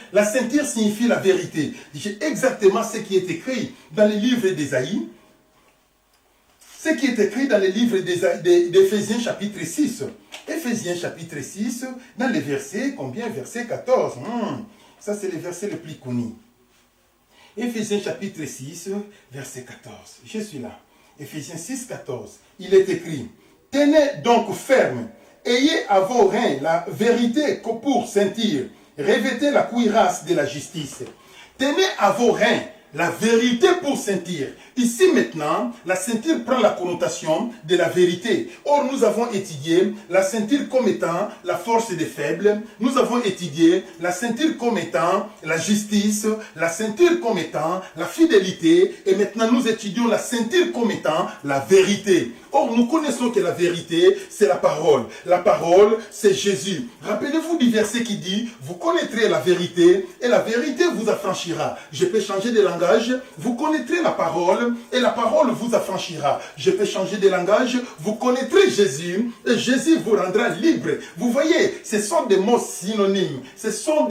signifie la vérité. J'ai exactement ce qui est écrit dans les livres d'Ésaïe. Ce qui est écrit dans le livre d'Éphésiens chapitre 6. Éphésiens chapitre 6, dans le verset, combien? Verset 14. Ça, c'est le verset le plus connu. Éphésiens chapitre 6, verset 14. Je suis là. Éphésiens 6, 14. Il est écrit: tenez donc ferme, ayez à vos reins la vérité pour ceinture, revêtez la cuirasse de la justice. Tenez à vos reins la vérité pour ceinture. Ici maintenant, la ceinture prend la connotation de la vérité. Or, nous avons étudié la ceinture comme étant la force des faibles. Nous avons étudié la ceinture comme étant la justice, la ceinture comme étant la fidélité. Et maintenant, nous étudions la ceinture comme étant la vérité. Or, nous connaissons que la vérité, c'est la parole. La parole, c'est Jésus. Rappelez-vous du verset qui dit: vous connaîtrez la vérité et la vérité vous affranchira. Je peux changer de langage. Vous connaîtrez la parole et la parole vous affranchira. Je peux changer de langage. Vous connaîtrez Jésus et Jésus vous rendra libre. Vous voyez, ce sont des mots synonymes. Ce sont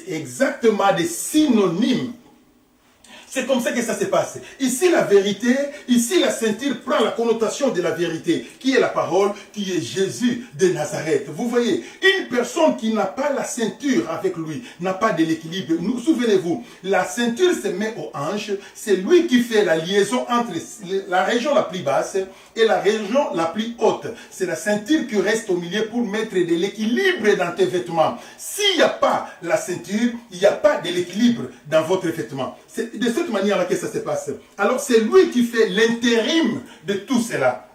exactement des synonymes. C'est comme ça que ça se passe. Ici, la vérité, ici, la ceinture prend la connotation de la vérité, qui est la parole, qui est Jésus de Nazareth. Vous voyez, une personne qui n'a pas la ceinture avec lui, n'a pas de l'équilibre. Souvenez-vous, la ceinture se met au hanche, c'est lui qui fait la liaison entre la région la plus basse et la région la plus haute. C'est la ceinture qui reste au milieu pour mettre de l'équilibre dans tes vêtements. S'il n'y a pas la ceinture, il n'y a pas de l'équilibre dans votre vêtement. C'est de cette manière-là que ça se passe. Alors c'est lui qui fait l'intérim de tout cela.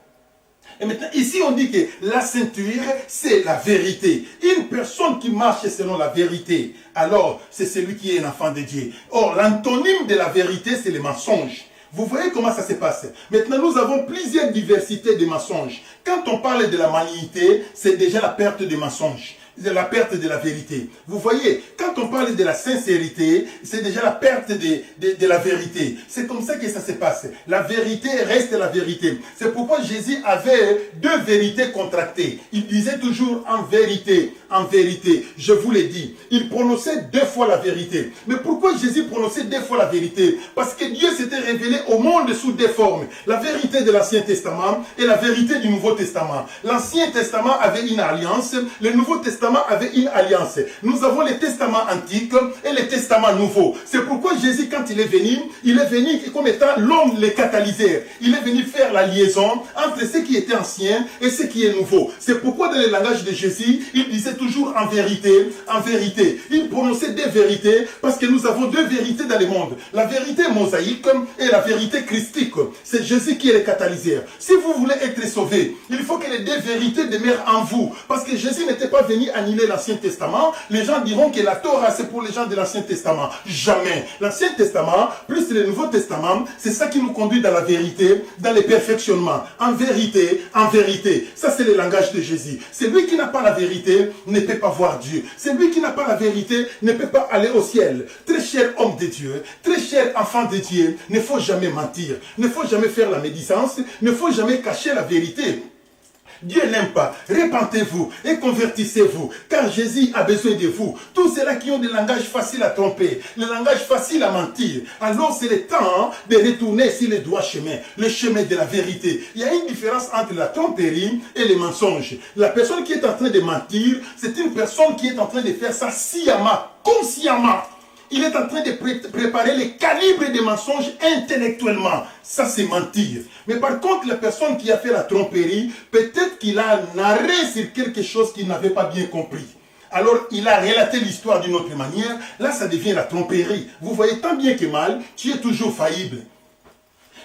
Et maintenant, ici on dit que la ceinture, c'est la vérité. Une personne qui marche selon la vérité, alors c'est celui qui est un enfant de Dieu. Or, l'antonyme de la vérité, c'est le mensonge. Vous voyez comment ça se passe. Maintenant, nous avons plusieurs diversités de mensonges. Quand on parle de la malignité, c'est déjà la perte de mensonges. la perte de la vérité. Vous voyez, quand on parle de la sincérité, c'est déjà la perte de la vérité. C'est comme ça que ça se passe. La vérité reste la vérité. C'est pourquoi Jésus avait deux vérités contractées. Il disait toujours en vérité, je vous l'ai dit. Il prononçait deux fois la vérité. Mais pourquoi Jésus prononçait deux fois la vérité? Parce que Dieu s'était révélé au monde sous deux formes. La vérité de l'Ancien Testament et la vérité du Nouveau Testament. L'Ancien Testament avait une alliance, le Nouveau Testament avait une alliance. Nous avons les testaments antiques et les testaments nouveaux. C'est pourquoi Jésus, quand il est venu comme étant l'homme, le catalyseur. Il est venu faire la liaison entre ce qui était ancien et ce qui est nouveau. C'est pourquoi dans le langage de Jésus, il disait toujours en vérité, en vérité. Il prononçait des vérités parce que nous avons deux vérités dans le monde. La vérité mosaïque et la vérité christique. C'est Jésus qui est le catalyseur. Si vous voulez être sauvé, il faut que les deux vérités demeurent en vous. Parce que Jésus n'était pas venu annuler l'Ancien Testament. Les gens diront que la Torah, c'est pour les gens de l'Ancien Testament. Jamais. L'Ancien Testament, plus le Nouveau Testament, c'est ça qui nous conduit dans la vérité, dans le perfectionnement. En vérité, en vérité. Ça, c'est le langage de Jésus. Celui qui n'a pas la vérité ne peut pas voir Dieu. Celui qui n'a pas la vérité ne peut pas aller au ciel. Très cher homme de Dieu, très cher enfant de Dieu, ne faut jamais mentir. Ne faut jamais faire la médisance. Ne faut jamais cacher la vérité. Dieu n'aime pas. Repentez-vous et convertissez-vous, car Jésus a besoin de vous. Tous ceux-là qui ont des langages faciles à tromper, le langage facile à mentir, alors c'est le temps de retourner sur le droit chemin, le chemin de la vérité. Il y a une différence entre la tromperie et le mensonge. La personne qui est en train de mentir, c'est une personne qui est en train de faire ça sciemment, consciemment. Il est en train de préparer les calibres des mensonges intellectuellement. Ça, c'est mentir. Mais par contre, la personne qui a fait la tromperie, peut-être qu'il a un arrêt sur quelque chose qu'il n'avait pas bien compris. Alors, il a relaté l'histoire d'une autre manière. Là, ça devient la tromperie. Vous voyez, tant bien que mal, tu es toujours faillible.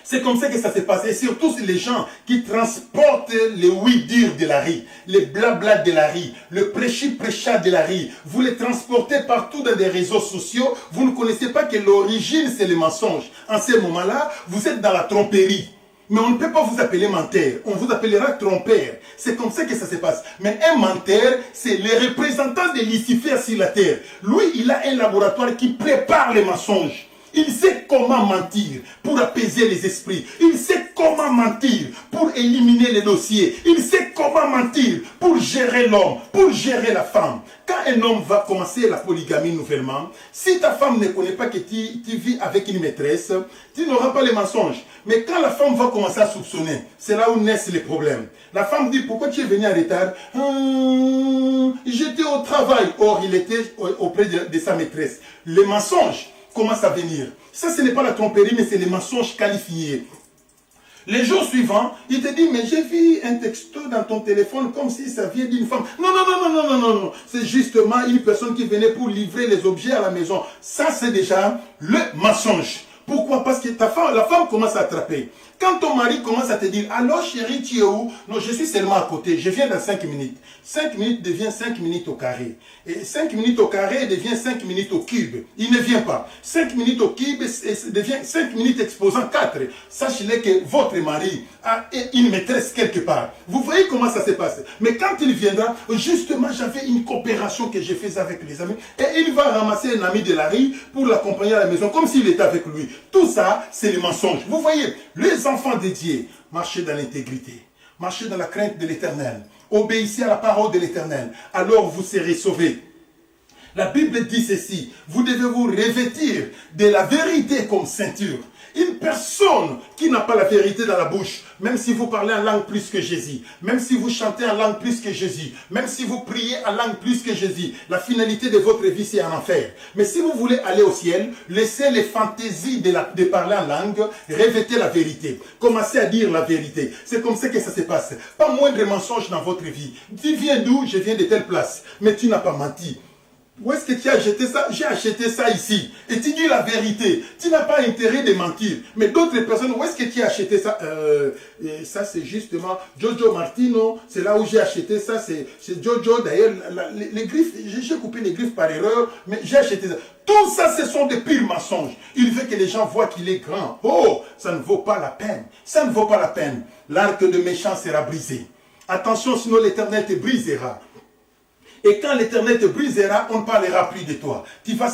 C'est comme ça que ça se passe. Et surtout les gens qui transportent les oui-dire de la rue, les blabla de la rue, le prêchi-prêcha de la rue. Vous les transportez partout dans des réseaux sociaux. Vous ne connaissez pas que l'origine, c'est le mensonge. En ce moment-là, vous êtes dans la tromperie. Mais on ne peut pas vous appeler menteur. On vous appellera trompeur. C'est comme ça que ça se passe. Mais un menteur, c'est le représentant de Lucifer sur la terre. Lui, il a un laboratoire qui prépare les mensonges. Il sait comment mentir pour apaiser les esprits. Il sait comment mentir pour éliminer les dossiers. Il sait comment mentir pour gérer l'homme, pour gérer la femme. Quand un homme va commencer la polygamie nouvellement, si ta femme ne connaît pas que tu vis avec une maîtresse, tu n'auras pas les mensonges. Mais quand la femme va commencer à soupçonner, c'est là où naissent les problèmes. La femme dit, pourquoi tu es venu en retard? J'étais au travail. Or, il était auprès de sa maîtresse. Les mensonges commence à venir. Ça, ce n'est pas la tromperie, mais c'est les mensonges qualifiés. Les jours suivants, il te dit, mais j'ai vu un texto dans ton téléphone comme si ça vient d'une femme. Non, non, non, non, non, non, non, non. C'est justement une personne qui venait pour livrer les objets à la maison. Ça, c'est déjà le mensonge. Pourquoi? Parce que la femme commence à attraper. Quand ton mari commence à te dire, alors chérie, tu es où? Non, je suis seulement à côté, je viens dans 5 minutes. 5 minutes devient 5 minutes au carré. Et 5 minutes au carré devient 5 minutes au cube. Il ne vient pas. 5 minutes au cube devient 5 minutes exposant 4. Sachez-le que votre mari a une maîtresse quelque part. Vous voyez comment ça se passe. Mais quand il viendra, justement, j'avais une coopération que je faisais avec les amis. Et il va ramasser un ami de la rue pour l'accompagner à la maison, comme s'il était avec lui. Tout ça, c'est le mensonge. Vous voyez, les enfants de Dieu, marchez dans l'intégrité, marchez dans la crainte de l'Éternel, obéissez à la parole de l'Éternel, alors vous serez sauvés. La Bible dit ceci, vous devez vous revêtir de la vérité comme ceinture. Une personne qui n'a pas la vérité dans la bouche, même si vous parlez en langue plus que Jésus, même si vous chantez en langue plus que Jésus, même si vous priez en langue plus que Jésus, la finalité de votre vie c'est en enfer. Mais si vous voulez aller au ciel, laissez les fantaisies de parler en langue, revêtez la vérité. Commencez à dire la vérité. C'est comme ça que ça se passe. Pas moindre mensonge dans votre vie. Tu viens d'où? Je viens de telle place. Mais tu n'as pas menti. Où est-ce que tu as acheté ça? J'ai acheté ça ici. Et tu dis la vérité. Tu n'as pas intérêt de mentir. Mais d'autres personnes, où est-ce que tu as acheté ça? Et ça, c'est justement Jojo Martino. C'est là où j'ai acheté ça. C'est Jojo. D'ailleurs, les griffes, j'ai coupé les griffes par erreur. Mais j'ai acheté ça. Tout ça, ce sont des pires mensonges. Il veut que les gens voient qu'il est grand. Oh, ça ne vaut pas la peine. Ça ne vaut pas la peine. L'arc de méchant sera brisé. Attention, sinon l'Éternel te brisera. Et quand l'Éternel te brisera, on ne parlera plus de toi. Tu vas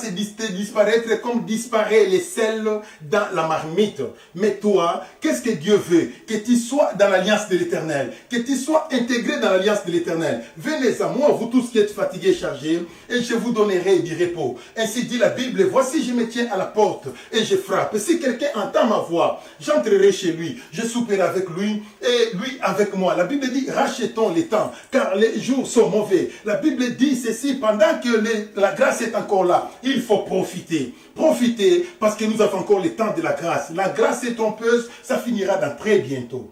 disparaître comme disparaît les sels dans la marmite. Mais toi, qu'est-ce que Dieu veut? Que tu sois dans l'alliance de l'Éternel. Que tu sois intégré dans l'alliance de l'Éternel. Venez à moi, vous tous qui êtes fatigués et chargés, et je vous donnerai du repos. Ainsi dit la Bible, voici je me tiens à la porte et je frappe. Si quelqu'un entend ma voix, j'entrerai chez lui, je souperai avec lui et lui avec moi. La Bible dit, rachetons les temps, car les jours sont mauvais. La Bible dit ceci, pendant que la grâce est encore là, il faut profiter. Profiter parce que nous avons encore le temps de la grâce. La grâce est trompeuse, ça finira dans très bientôt.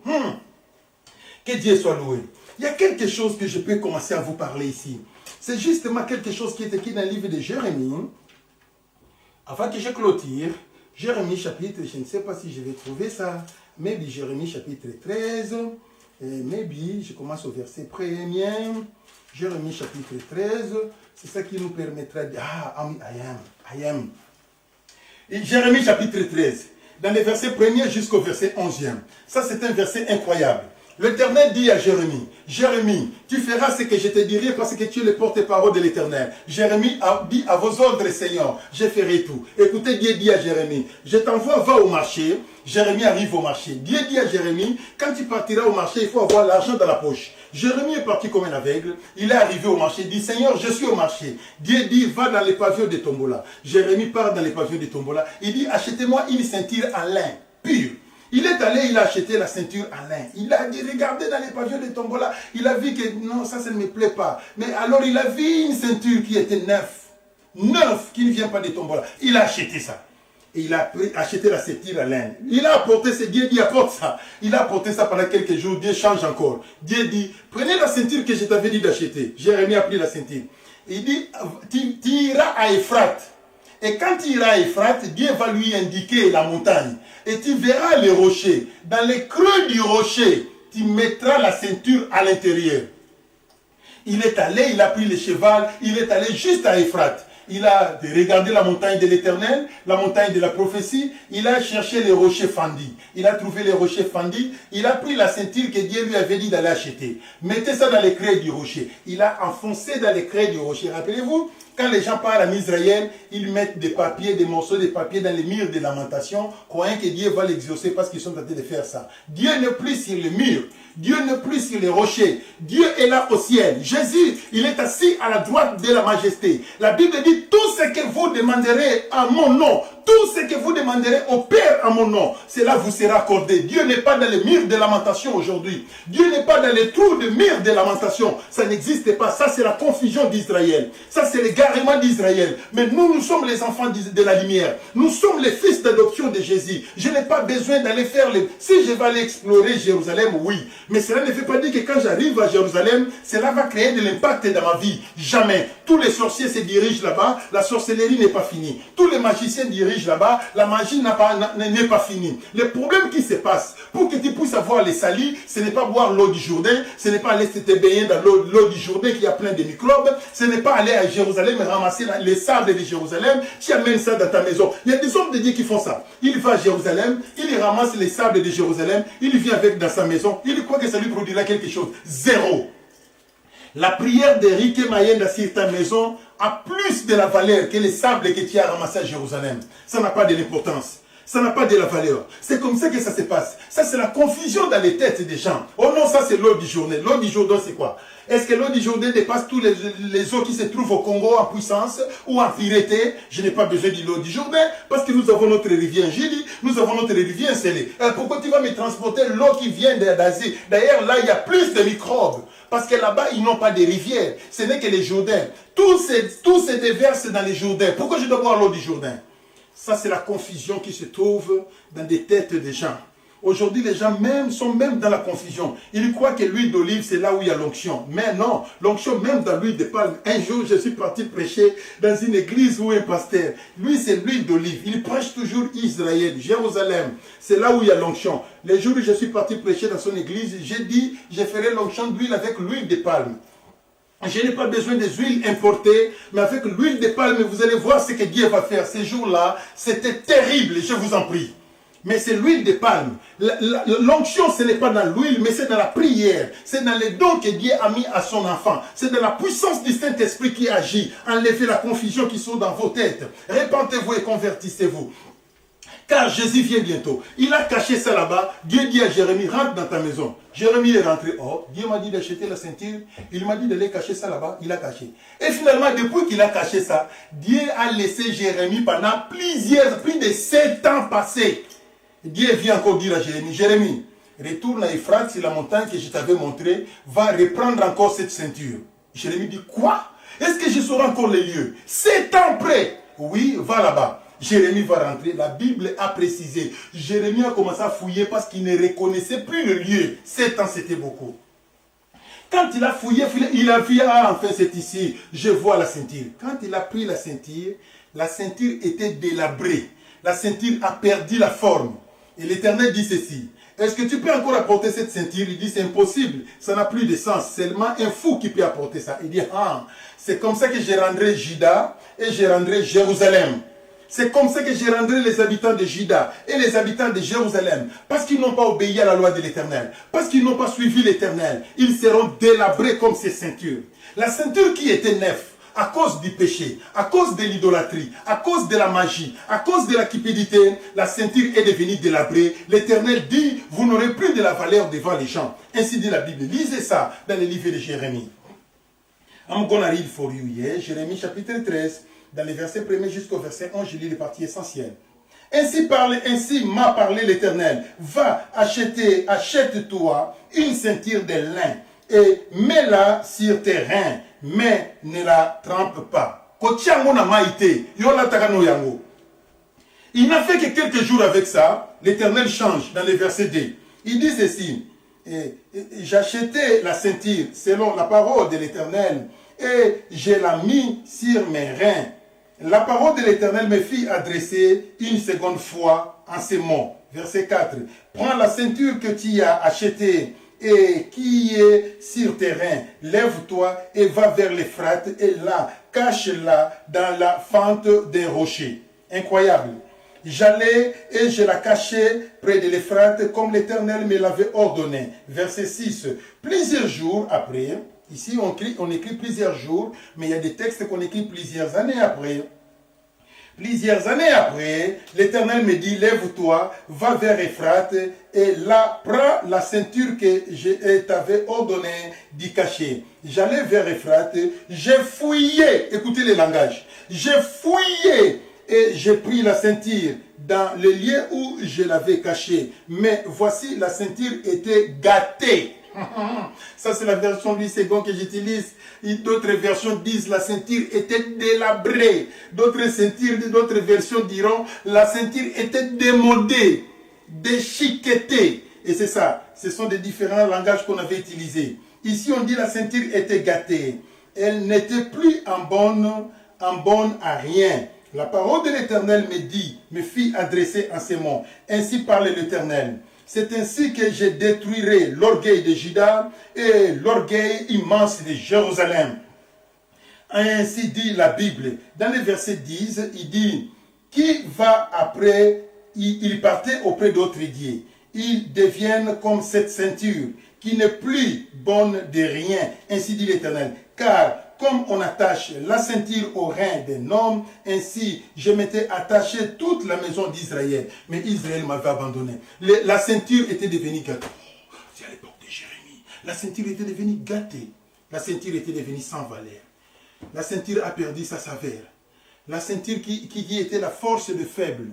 Que Dieu soit loué. Il y a quelque chose que je peux commencer à vous parler ici. C'est justement quelque chose qui est écrit dans le livre de Jérémie. Avant que je clôture, Jérémie chapitre, je ne sais pas si je vais trouver ça, maybe Jérémie chapitre 13, maybe je commence au verset 1er. Jérémie chapitre 13, c'est ça qui nous permettra de... I am. Et Jérémie chapitre 13, dans les versets 1er jusqu'au verset 11e. Ça c'est un verset incroyable. L'Éternel dit à Jérémie, Jérémie, tu feras ce que je te dirai parce que tu es le porte-parole de l'Éternel. Jérémie a dit à vos ordres, Seigneur, je ferai tout. Écoutez, Dieu dit à Jérémie, je t'envoie, va au marché. Jérémie arrive au marché. Dieu dit à Jérémie, quand tu partiras au marché, il faut avoir l'argent dans la poche. Jérémie est parti comme un aveugle. Il est arrivé au marché. Il dit, Seigneur, je suis au marché. Dieu dit, va dans les pavillons de Tombola. Jérémie part dans les pavillons de Tombola. Il dit, achetez-moi une ceinture en lin pur. Il est allé, il a acheté la ceinture en lin. Il a regardé dans les pavillons de Tombola. Il a vu que non, ça ne me plaît pas. Mais alors il a vu une ceinture qui était neuve, qui ne vient pas de Tombola. Il a acheté ça. Et il a acheté la ceinture en lin. Il a apporté, c'est Dieu dit, apporte ça. Il a apporté ça pendant quelques jours. Dieu change encore. Dieu dit, prenez la ceinture que je t'avais dit d'acheter. Jérémie a pris la ceinture. Il dit, tu iras à Euphrate. Et quand tu iras à Euphrate, Dieu va lui indiquer la montagne. Et tu verras les rochers. Dans les creux du rocher, tu mettras la ceinture à l'intérieur. Il est allé, il a pris le cheval, il est allé juste à Euphrate. Il a regardé la montagne de l'Éternel, la montagne de la prophétie. Il a cherché les rochers fendus. Il a trouvé les rochers fendus. Il a pris la ceinture que Dieu lui avait dit d'aller acheter. Mettez ça dans les creux du rocher. Il a enfoncé dans les creux du rocher. Rappelez-vous, quand les gens parlent en Israël, ils mettent des papiers, des morceaux de papier dans les murs de lamentation, croyant que Dieu va l'exaucer parce qu'ils sont en train de faire ça. Dieu n'est plus sur les murs. Dieu n'est plus sur les rochers. Dieu est là au ciel. Jésus, il est assis à la droite de la majesté. La Bible dit, tout ce que vous demanderez à mon nom, tout ce que vous demanderez au Père à mon nom, cela vous sera accordé. Dieu n'est pas dans les murs de lamentation aujourd'hui. Dieu n'est pas dans les trous de murs de lamentation. Ça n'existe pas. Ça, c'est la confusion d'Israël. Ça, c'est l'égarement d'Israël. Mais nous, nous sommes les enfants de la lumière. Nous sommes les fils d'adoption de Jésus. Je n'ai pas besoin d'aller faire les... Si je vais aller explorer Jérusalem, oui. Mais cela ne veut pas dire que quand j'arrive à Jérusalem, cela va créer de l'impact dans ma vie. Jamais. Tous les sorciers se dirigent là-bas. La sorcellerie n'est pas finie. Tous les magiciens dirigent là-bas, la magie n'est pas finie. Le problème qui se passe, pour que tu puisses avoir les salis, ce n'est pas boire l'eau du Jourdain, ce n'est pas aller te baigner dans l'eau du Jourdain qui a plein de microbes, ce n'est pas aller à Jérusalem et ramasser les sables de Jérusalem, tu amènes ça dans ta maison. Il y a des hommes de Dieu qui font ça. Il va à Jérusalem, il ramasse les sables de Jérusalem, il vient avec dans sa maison, il croit que ça lui produira quelque chose. Zéro. La prière d'Éric Mayenda sur ta maison a plus de la valeur que les sables que tu as ramassés à Jérusalem. Ça n'a pas de l'importance. Ça n'a pas de la valeur. C'est comme ça que ça se passe. Ça, c'est la confusion dans les têtes des gens. Oh non, ça, c'est l'eau du Jourdain. L'eau du Jourdain, c'est quoi? Est-ce que l'eau du Jourdain dépasse tous les eaux qui se trouvent au Congo en puissance ou en pureté? Je n'ai pas besoin de l'eau du Jourdain parce que nous avons notre rivière Gili, nous avons notre rivière Sélé. Pourquoi tu vas me transporter l'eau qui vient d'Asie? D'ailleurs, là, il y a plus de microbes. Parce que là-bas, ils n'ont pas de rivières. Ce n'est que les Jourdains. Tout se déverse dans les Jourdains. Pourquoi je dois boire l'eau du Jourdain? Ça, c'est la confusion qui se trouve dans des têtes des gens. Aujourd'hui, les gens sont même dans la confusion. Ils croient que l'huile d'olive, c'est là où il y a l'onction. Mais non, l'onction même dans l'huile de palme. Un jour, je suis parti prêcher dans une église où un pasteur, lui, c'est l'huile d'olive. Il prêche toujours Israël, Jérusalem. C'est là où il y a l'onction. Les jours où je suis parti prêcher dans son église, j'ai dit, je ferai l'onction d'huile avec l'huile de palme. Je n'ai pas besoin des huiles importées, mais avec l'huile de palme, vous allez voir ce que Dieu va faire. Ces jours-là, c'était terrible, je vous en prie. Mais c'est l'huile de palme. L'onction, ce n'est pas dans l'huile, mais c'est dans la prière. C'est dans les dons que Dieu a mis à son enfant. C'est dans la puissance du Saint-Esprit qui agit. Enlevez la confusion qui sont dans vos têtes. Répentez-vous et convertissez-vous. Car Jésus vient bientôt. Il a caché ça là-bas. Dieu dit à Jérémie, rentre dans ta maison. Jérémie est rentré. Oh, Dieu m'a dit d'acheter la ceinture. Il m'a dit d'aller cacher ça là-bas. Il a caché. Et finalement, depuis qu'il a caché ça, Dieu a laissé Jérémie pendant plus de 7 ans passés. Dieu vient encore dire à Jérémie, Jérémie, retourne à Euphrate, c'est la montagne que je t'avais montrée, va reprendre encore cette ceinture. Jérémie dit, quoi? Est-ce que je saurai encore les lieux? 7 ans près. Oui, va là-bas. Jérémie va rentrer. La Bible a précisé. Jérémie a commencé à fouiller parce qu'il ne reconnaissait plus le lieu. 7 ans, c'était beaucoup. Quand il a fouillé, il a vu, ah, enfin c'est ici, je vois la ceinture. Quand il a pris la ceinture était délabrée. La ceinture a perdu la forme. Et l'Éternel dit ceci. Est-ce que tu peux encore apporter cette ceinture? Il dit c'est impossible. Ça n'a plus de sens. Seulement un fou qui peut apporter ça. Il dit, ah, c'est comme ça que je rendrai Juda et je rendrai Jérusalem. C'est comme ça que je rendrai les habitants de Juda et les habitants de Jérusalem. Parce qu'ils n'ont pas obéi à la loi de l'Éternel. Parce qu'ils n'ont pas suivi l'Éternel. Ils seront délabrés comme ces ceintures. La ceinture qui était neuve, à cause du péché, à cause de l'idolâtrie, à cause de la magie, à cause de la cupidité, la ceinture est devenue délabrée. L'Éternel dit, vous n'aurez plus de la valeur devant les gens. Ainsi dit la Bible. Lisez ça dans le livre de Jérémie. I'm gonna read for you here. Jérémie chapitre 13, dans les versets 1er jusqu'au verset 11, je lis les parties essentielles. Ainsi m'a parlé l'Éternel. Va, achète-toi une ceinture de lin et mets-la sur tes reins, mais ne la trempe pas. Il n'a fait que quelques jours avec ça. L'Éternel change dans les versets 2. Il dit ceci. J'achetais la ceinture selon la parole de l'Éternel et je la mis sur mes reins. La parole de l'Éternel me fit adresser une seconde fois en ces mots. Verset 4. Prends la ceinture que tu as achetée et qui est sur tes reins, lève-toi et va vers l'Euphrate et là, cache-la dans la fente des rochers. Incroyable. J'allais et je la cachai près de l'Euphrate comme l'Éternel me l'avait ordonné. Verset 6. Plusieurs jours après, ici on écrit plusieurs jours, mais il y a des textes qu'on écrit plusieurs années après. Plusieurs années après, l'Éternel me dit, lève-toi, va vers Euphrate, et là, prends la ceinture que je t'avais ordonné d'y cacher. J'allais vers Euphrate, j'ai fouillé, écoutez le langage, j'ai fouillé, et j'ai pris la ceinture dans le lieu où je l'avais cachée. Mais voici, la ceinture était gâtée. Ça, c'est la version du second que j'utilise. D'autres versions disent la ceinture était délabrée. D'autres versions diront la ceinture était démodée, déchiquetée. Et c'est ça. Ce sont des différents langages qu'on avait utilisés. Ici, on dit la ceinture était gâtée. Elle n'était plus en bonne à rien. La parole de l'Éternel me fit adresser en ces mots. Ainsi parle l'Éternel. C'est ainsi que je détruirai l'orgueil de Juda et l'orgueil immense de Jérusalem. Ainsi dit la Bible. Dans le verset 10, il dit, qui va après, il partait auprès d'autres dieux. Ils deviennent comme cette ceinture qui n'est plus bonne de rien. Ainsi dit l'Éternel. Car comme on attache la ceinture au rein d'un homme, ainsi je m'étais attaché toute la maison d'Israël. Mais Israël m'avait abandonné. La ceinture était devenue gâtée. C'est à l'époque de Jérémie. La ceinture était devenue gâtée. La ceinture était devenue sans valeur. La ceinture a perdu sa saveur. La ceinture qui était la force de faible.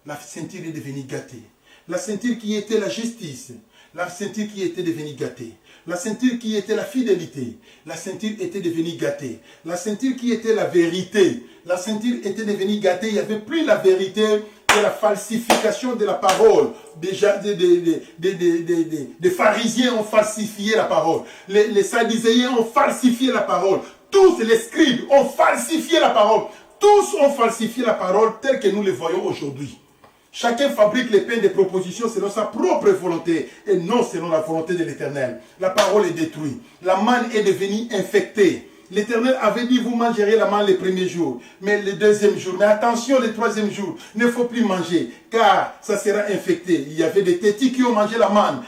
La ceinture est devenue gâtée. La ceinture qui était la justice. La ceinture qui était devenue gâtée. La ceinture qui était la fidélité. La ceinture était devenue gâtée. La ceinture qui était la vérité. La ceinture était devenue gâtée. Il n'y avait plus la vérité et la falsification de la parole. Déjà, des pharisiens ont falsifié la parole. Les sadducéens ont falsifié la parole. Tous les scribes ont falsifié la parole. Tous ont falsifié la parole telle que nous le voyons aujourd'hui. Chacun fabrique les pains de propositions selon sa propre volonté et non selon la volonté de l'Éternel. La parole est détruite. La manne est devenue infectée. L'Éternel avait dit, vous mangerez la manne les premiers jours, mais le deuxième jour, mais attention, le troisième jour, il ne faut plus manger, car ça sera infecté. Il y avait des tétis qui ont mangé la manne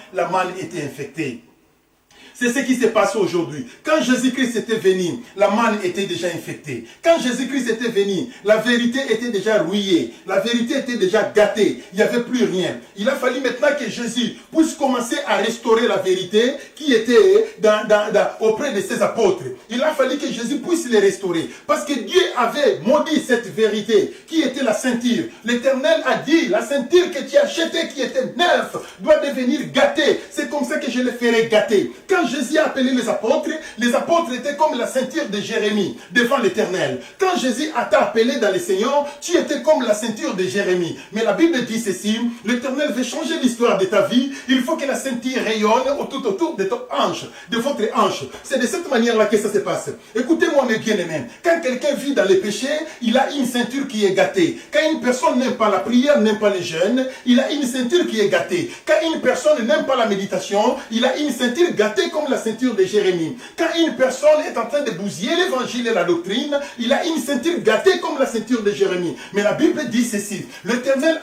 était infectée. C'est ce qui s'est passé aujourd'hui. Quand Jésus-Christ était venu, la manne était déjà infectée. Quand Jésus-Christ était venu, la vérité était déjà rouillée. La vérité était déjà gâtée. Il n'y avait plus rien. Il a fallu maintenant que Jésus puisse commencer à restaurer la vérité qui était auprès de ses apôtres. Il a fallu que Jésus puisse les restaurer. Parce que Dieu avait maudit cette vérité qui était la ceinture. L'Éternel a dit, la ceinture que tu as achetée qui était neuve doit devenir gâtée. C'est comme ça que je les ferai gâter. Quand Jésus a appelé les apôtres étaient comme la ceinture de Jérémie devant l'Éternel. Quand Jésus t'a appelé dans les Seigneurs, tu étais comme la ceinture de Jérémie. Mais la Bible dit ceci, l'Éternel veut changer l'histoire de ta vie. Il faut que la ceinture rayonne tout autour de ton hanche, de votre hanche. C'est de cette manière-là que ça se passe. Écoutez-moi mes bien-aimés, quand quelqu'un vit dans les péchés, il a une ceinture qui est gâtée. Quand une personne n'aime pas la prière, n'aime pas les jeûnes, il a une ceinture qui est gâtée. Quand une personne n'aime pas la méditation, il a une ceinture gâtée comme la ceinture de Jérémie. Quand une personne est en train de bousiller l'évangile et la doctrine, il a une ceinture gâtée comme la ceinture de Jérémie. Mais la Bible dit ceci, l'Éternel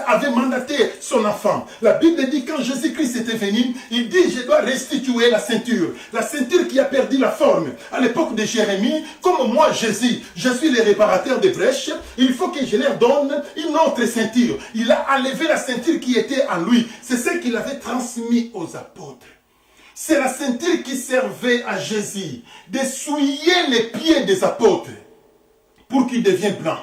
avait mandaté son enfant. La Bible dit quand Jésus-Christ était venu, il dit je dois restituer la ceinture qui a perdu la forme. À l'époque de Jérémie, comme moi Jésus, je suis le réparateur des brèches, il faut que je leur donne une autre ceinture. Il a enlevé la ceinture qui était en lui. C'est ce qu'il avait transmis aux apôtres. C'est la ceinture qui servait à Jésus d'essuyer les pieds des apôtres pour qu'ils deviennent blancs,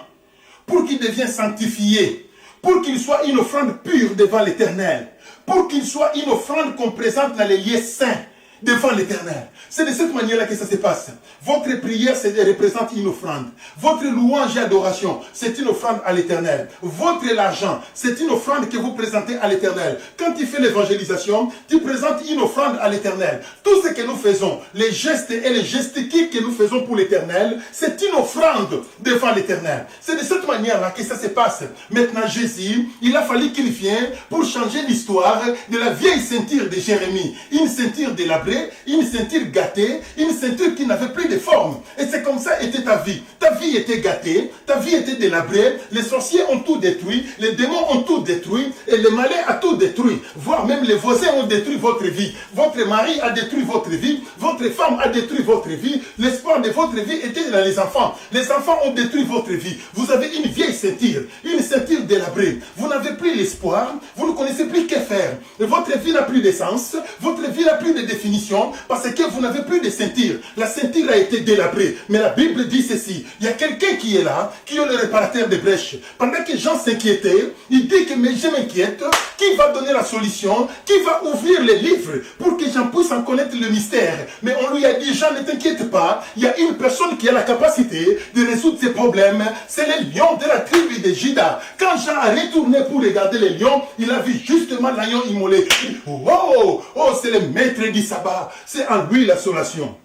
pour qu'ils deviennent sanctifiés, pour qu'ils soient une offrande pure devant l'Éternel, pour qu'ils soient une offrande qu'on présente dans les lieux saints devant l'Éternel. C'est de cette manière-là que ça se passe. Votre prière représente une offrande. Votre louange et adoration, c'est une offrande à l'Éternel. Votre argent, c'est une offrande que vous présentez à l'Éternel. Quand tu fais l'évangélisation, tu présentes une offrande à l'Éternel. Tout ce que nous faisons, les gestes et les gesticules que nous faisons pour l'Éternel, c'est une offrande devant l'Éternel. C'est de cette manière-là que ça se passe. Maintenant, Jésus, il a fallu qu'il vienne pour changer l'histoire de la vieille ceinture de Jérémie. Une ceinture délabrée, une ceinture gâtée, une ceinture qui n'avait plus de forme. Et c'est comme ça était ta vie. Ta vie était gâtée, ta vie était délabrée, les sorciers ont tout détruit, les démons ont tout détruit, et le malin a tout détruit. Voire même les voisins ont détruit votre vie. Votre mari a détruit votre vie, votre femme a détruit votre vie, l'espoir de votre vie était dans les enfants. Les enfants ont détruit votre vie. Vous avez une vieille ceinture, une ceinture délabrée. Vous n'avez plus l'espoir, vous ne connaissez plus que faire. Et votre vie n'a plus de sens, votre vie n'a plus de définition, parce que vous n'avez plus de ceinture. La ceinture a été délabrée. Mais la Bible dit ceci. Il y a quelqu'un qui est là, qui est le réparateur des brèches. Pendant que Jean s'inquiétait, il dit que mais je m'inquiète. Qui va donner la solution? Qui va ouvrir les livres pour que Jean puisse en connaître le mystère? Mais on lui a dit, Jean, ne t'inquiète pas. Il y a une personne qui a la capacité de résoudre ses problèmes. C'est le lion de la tribu de Juda. Quand Jean a retourné pour regarder les lions, il a vu justement l'agneau immolé. Oh, c'est le maître du sabbat. C'est en lui la solution.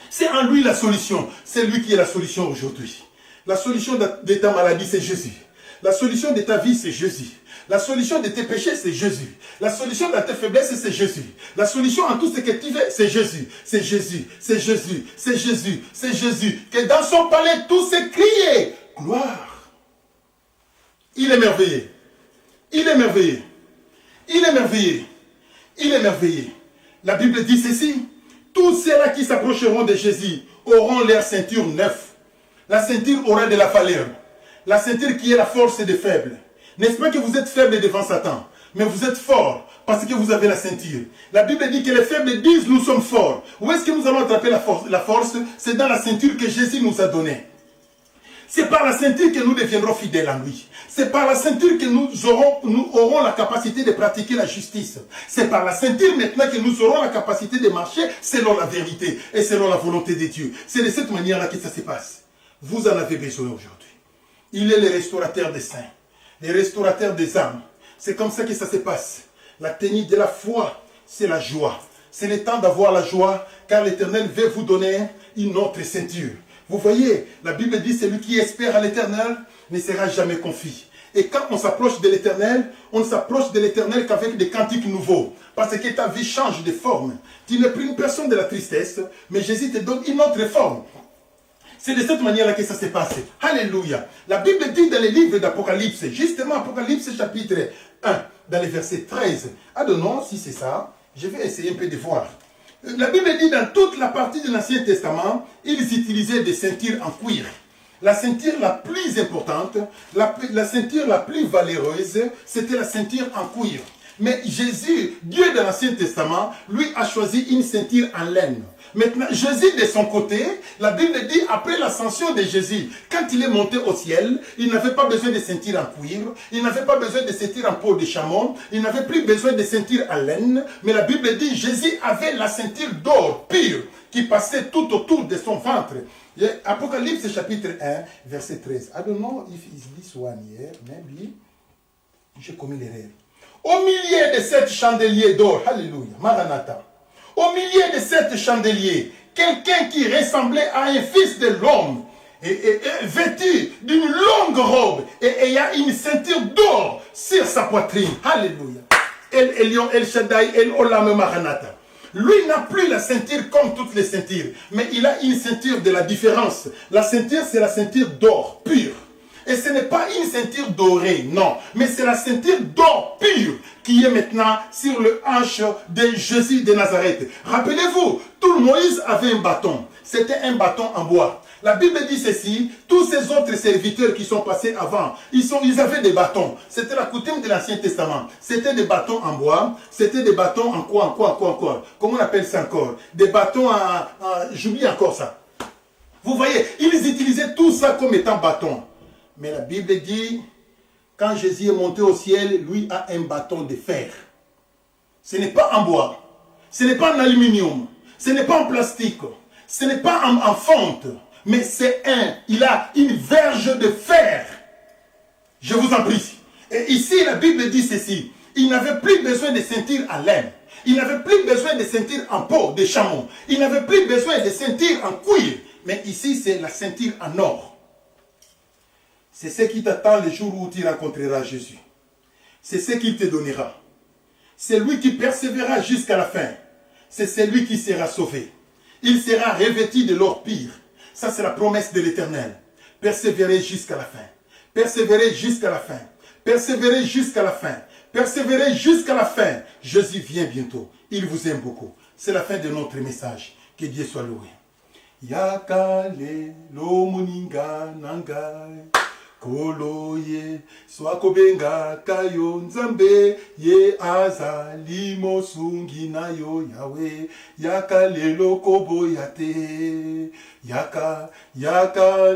C'est en lui la solution. C'est lui qui est la solution aujourd'hui. La solution de ta maladie, c'est Jésus. La solution de ta vie, c'est Jésus. La solution de tes péchés, c'est Jésus. La solution de tes faiblesses, c'est Jésus. La solution en tout ce que tu fais, c'est Jésus. C'est Jésus. C'est Jésus. C'est Jésus. C'est Jésus. Que dans son palais, tout s'est crié. Gloire. Il est merveilleux. Il est merveilleux. Il est merveilleux. Il est merveilleux. La Bible dit ceci. Tous ceux-là qui s'approcheront de Jésus auront leur ceinture neuve. La ceinture aura de la valeur. La ceinture qui est la force des faibles. N'est-ce pas que vous êtes faible devant Satan? Mais vous êtes fort parce que vous avez la ceinture. La Bible dit que les faibles disent nous sommes forts. Où est-ce que nous allons attraper la force? C'est dans la ceinture que Jésus nous a donnée. C'est par la ceinture que nous deviendrons fidèles à lui. C'est par la ceinture que nous aurons la capacité de pratiquer la justice. C'est par la ceinture maintenant que nous aurons la capacité de marcher selon la vérité et selon la volonté de Dieu. C'est de cette manière-là que ça se passe. Vous en avez besoin aujourd'hui. Il est le restaurateur des saints, le restaurateur des âmes. C'est comme ça que ça se passe. La tenue de la foi, c'est la joie. C'est le temps d'avoir la joie, car l'Éternel veut vous donner une autre ceinture. Vous voyez, la Bible dit, celui qui espère à l'Éternel ne sera jamais confus. Et quand on s'approche de l'Éternel, on ne s'approche de l'Éternel qu'avec des cantiques nouveaux. Parce que ta vie change de forme. Tu n'es plus une personne de la tristesse, mais Jésus te donne une autre forme. C'est de cette manière-là que ça s'est passé. Alléluia. La Bible dit dans les livres d'Apocalypse, justement Apocalypse chapitre 1, dans les versets 13. Ah non, si c'est ça, je vais essayer un peu de voir. La Bible dit dans toute la partie de l'Ancien Testament, ils utilisaient des ceintures en cuir. La ceinture la plus importante, la ceinture la plus valeureuse, c'était la ceinture en cuir. Mais Jésus, Dieu de l'Ancien Testament, lui a choisi une ceinture en laine. Maintenant, Jésus de son côté, la Bible dit, après l'ascension de Jésus, quand il est monté au ciel, il n'avait pas besoin de ceinture en cuir, il n'avait pas besoin de ceinture en peau de chameau, il n'avait plus besoin de ceinture en laine, mais la Bible dit, Jésus avait la ceinture d'or pure qui passait tout autour de son ventre. Apocalypse chapitre 1, verset 13. I don't know if it's this one here, maybe. J'ai commis l'erreur. Au milieu de 7 chandeliers d'or, alléluia, Maranatha. Au milieu de 7 chandeliers, quelqu'un qui ressemblait à un fils de l'homme, vêtu d'une longue robe, et il y a une ceinture d'or sur sa poitrine. Alléluia. El Elyon, El Shaddai, El Olam, Maranatha. Lui n'a plus la ceinture comme toutes les ceintures, mais il a une ceinture de la différence. La ceinture, c'est la ceinture d'or pur. Et ce n'est pas une ceinture dorée, non. Mais c'est la ceinture d'or pur qui est maintenant sur le hanche de Jésus de Nazareth. Rappelez-vous, tout Moïse avait un bâton. C'était un bâton en bois. La Bible dit ceci, tous ces autres serviteurs qui sont passés avant, ils avaient des bâtons. C'était la coutume de l'Ancien Testament. C'était des bâtons en bois, c'était des bâtons en quoi. Comment on appelle ça encore? Des bâtons j'oublie encore ça. Vous voyez, ils utilisaient tout ça comme étant bâton. Mais la Bible dit, quand Jésus est monté au ciel, lui a un bâton de fer. Ce n'est pas en bois, ce n'est pas en aluminium, ce n'est pas en plastique, ce n'est pas en fonte, mais il a une verge de fer. Je vous en prie. Et ici, la Bible dit ceci, il n'avait plus besoin de ceinture en laine, il n'avait plus besoin de ceinture en peau de chameau, il n'avait plus besoin de ceinture en cuir, mais ici, c'est la ceinture en or. C'est ce qui t'attend le jour où tu rencontreras Jésus. C'est ce qu'il te donnera. C'est lui qui persévérera jusqu'à la fin. C'est celui qui sera sauvé. Il sera revêtu de l'or pire. Ça, c'est la promesse de l'Éternel. Persévérer jusqu'à la fin. Persévérer jusqu'à la fin. Persévérer jusqu'à la fin. Persévérer jusqu'à la fin. Jésus vient bientôt. Il vous aime beaucoup. C'est la fin de notre message. Que Dieu soit loué. Yakale lo muninga nangai. Koloye, swakobenga kayo nzambe, ye azali mosungi na yo Yahweh, yaka lelo kobo yate, yaka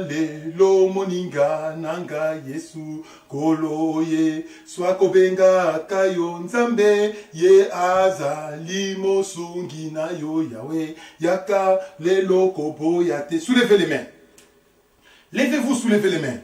lelo moninga nanga Yesu, koloye, swakobenga kayo nzambe, ye azali mosungi na yo Yahweh, yaka lelo kobo yate. Soulevez les mains. Levez-vous, soulevez les mains.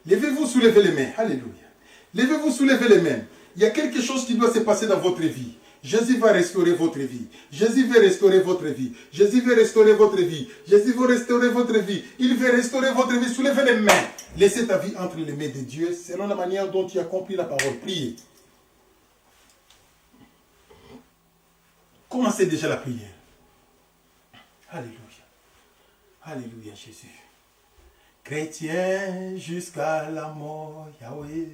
Levez-vous, soulevez les mains. Alléluia. Levez-vous, soulevez les mains. Il y a quelque chose qui doit se passer dans votre vie. Jésus va restaurer votre vie. Jésus veut restaurer votre vie. Jésus veut restaurer votre vie. Jésus veut restaurer votre vie. Il veut restaurer votre vie. Soulevez les mains. Laissez ta vie entre les mains de Dieu selon la manière dont tu as compris la parole. Priez. Commencez déjà la prière. Alléluia. Alléluia, Jésus. Chrétien jusqu'à la mort, Yahweh.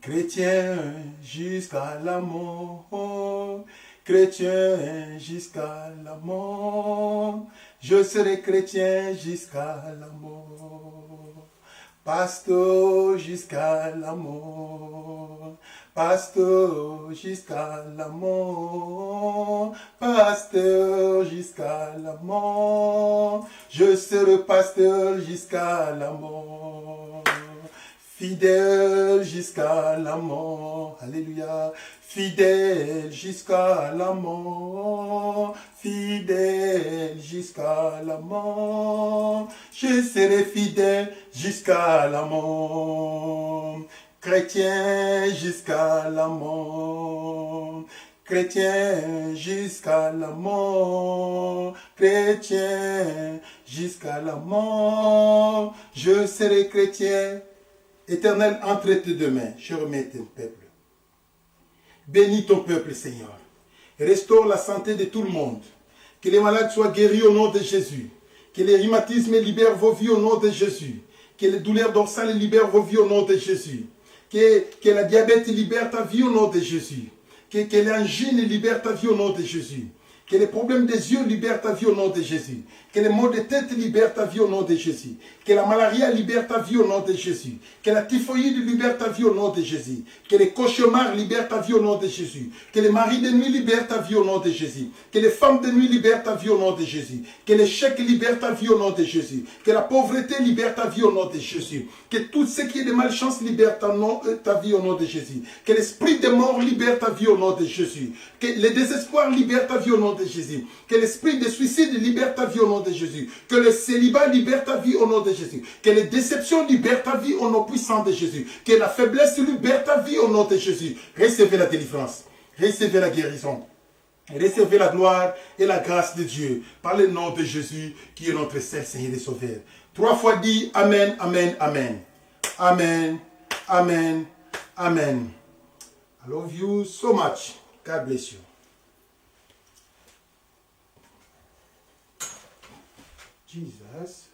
Chrétien jusqu'à la mort. Chrétien jusqu'à la mort. Je serai chrétien jusqu'à la mort. Pasteur jusqu'à la mort. Pasteur jusqu'à la mort. Pasteur jusqu'à la mort. Je serai pasteur jusqu'à la mort. Fidèle jusqu'à la mort. Alléluia. Fidèle jusqu'à la mort. Fidèle jusqu'à la mort. Je serai fidèle jusqu'à la mort. Chrétien jusqu'à la mort. Chrétien jusqu'à la mort. Chrétien jusqu'à la mort. Je serai chrétien Éternel, entre tes deux mains, je remets ton peuple. Bénis ton peuple, Seigneur. Restaure la santé de tout le monde. Que les malades soient guéris au nom de Jésus. Que les rhumatismes libèrent vos vies au nom de Jésus. Que les douleurs dorsales libèrent vos vies au nom de Jésus. Que la diabète libère ta vie au nom de Jésus. Que l'angine libère ta vie au nom de Jésus. Que les problèmes des yeux libèrent ta vie au nom de Jésus. Que les maux de tête libèrent ta vie au nom de Jésus. Que la malaria libère ta vie au nom de Jésus. Que la typhoïde libère ta vie au nom de Jésus. Que les cauchemars libèrent ta vie au nom de Jésus. Que les maris de nuit libèrent ta vie au nom de Jésus. Que les femmes de nuit libèrent ta vie au nom de Jésus. Que l'échec libère ta vie au nom de Jésus. Que la pauvreté libère ta vie au nom de Jésus. Que tout ce qui est de malchance libère ta vie au nom de Jésus. Que l'esprit de mort libère ta vie au nom de Jésus. Que le désespoir libère ta vie au nom de Jésus. Que l'esprit de suicide libère ta vie au nom de Jésus. Que le célibat libère ta vie au nom de Jésus. Que les déceptions libèrent ta vie au nom puissant de Jésus. Que la faiblesse libère ta vie au nom de Jésus. Recevez la délivrance. Recevez la guérison. Recevez la gloire et la grâce de Dieu par le nom de Jésus qui est notre seul Seigneur et Sauveur. 3 fois dit Amen, Amen, Amen. Amen, Amen, Amen. I love you so much. God bless you. Jesus.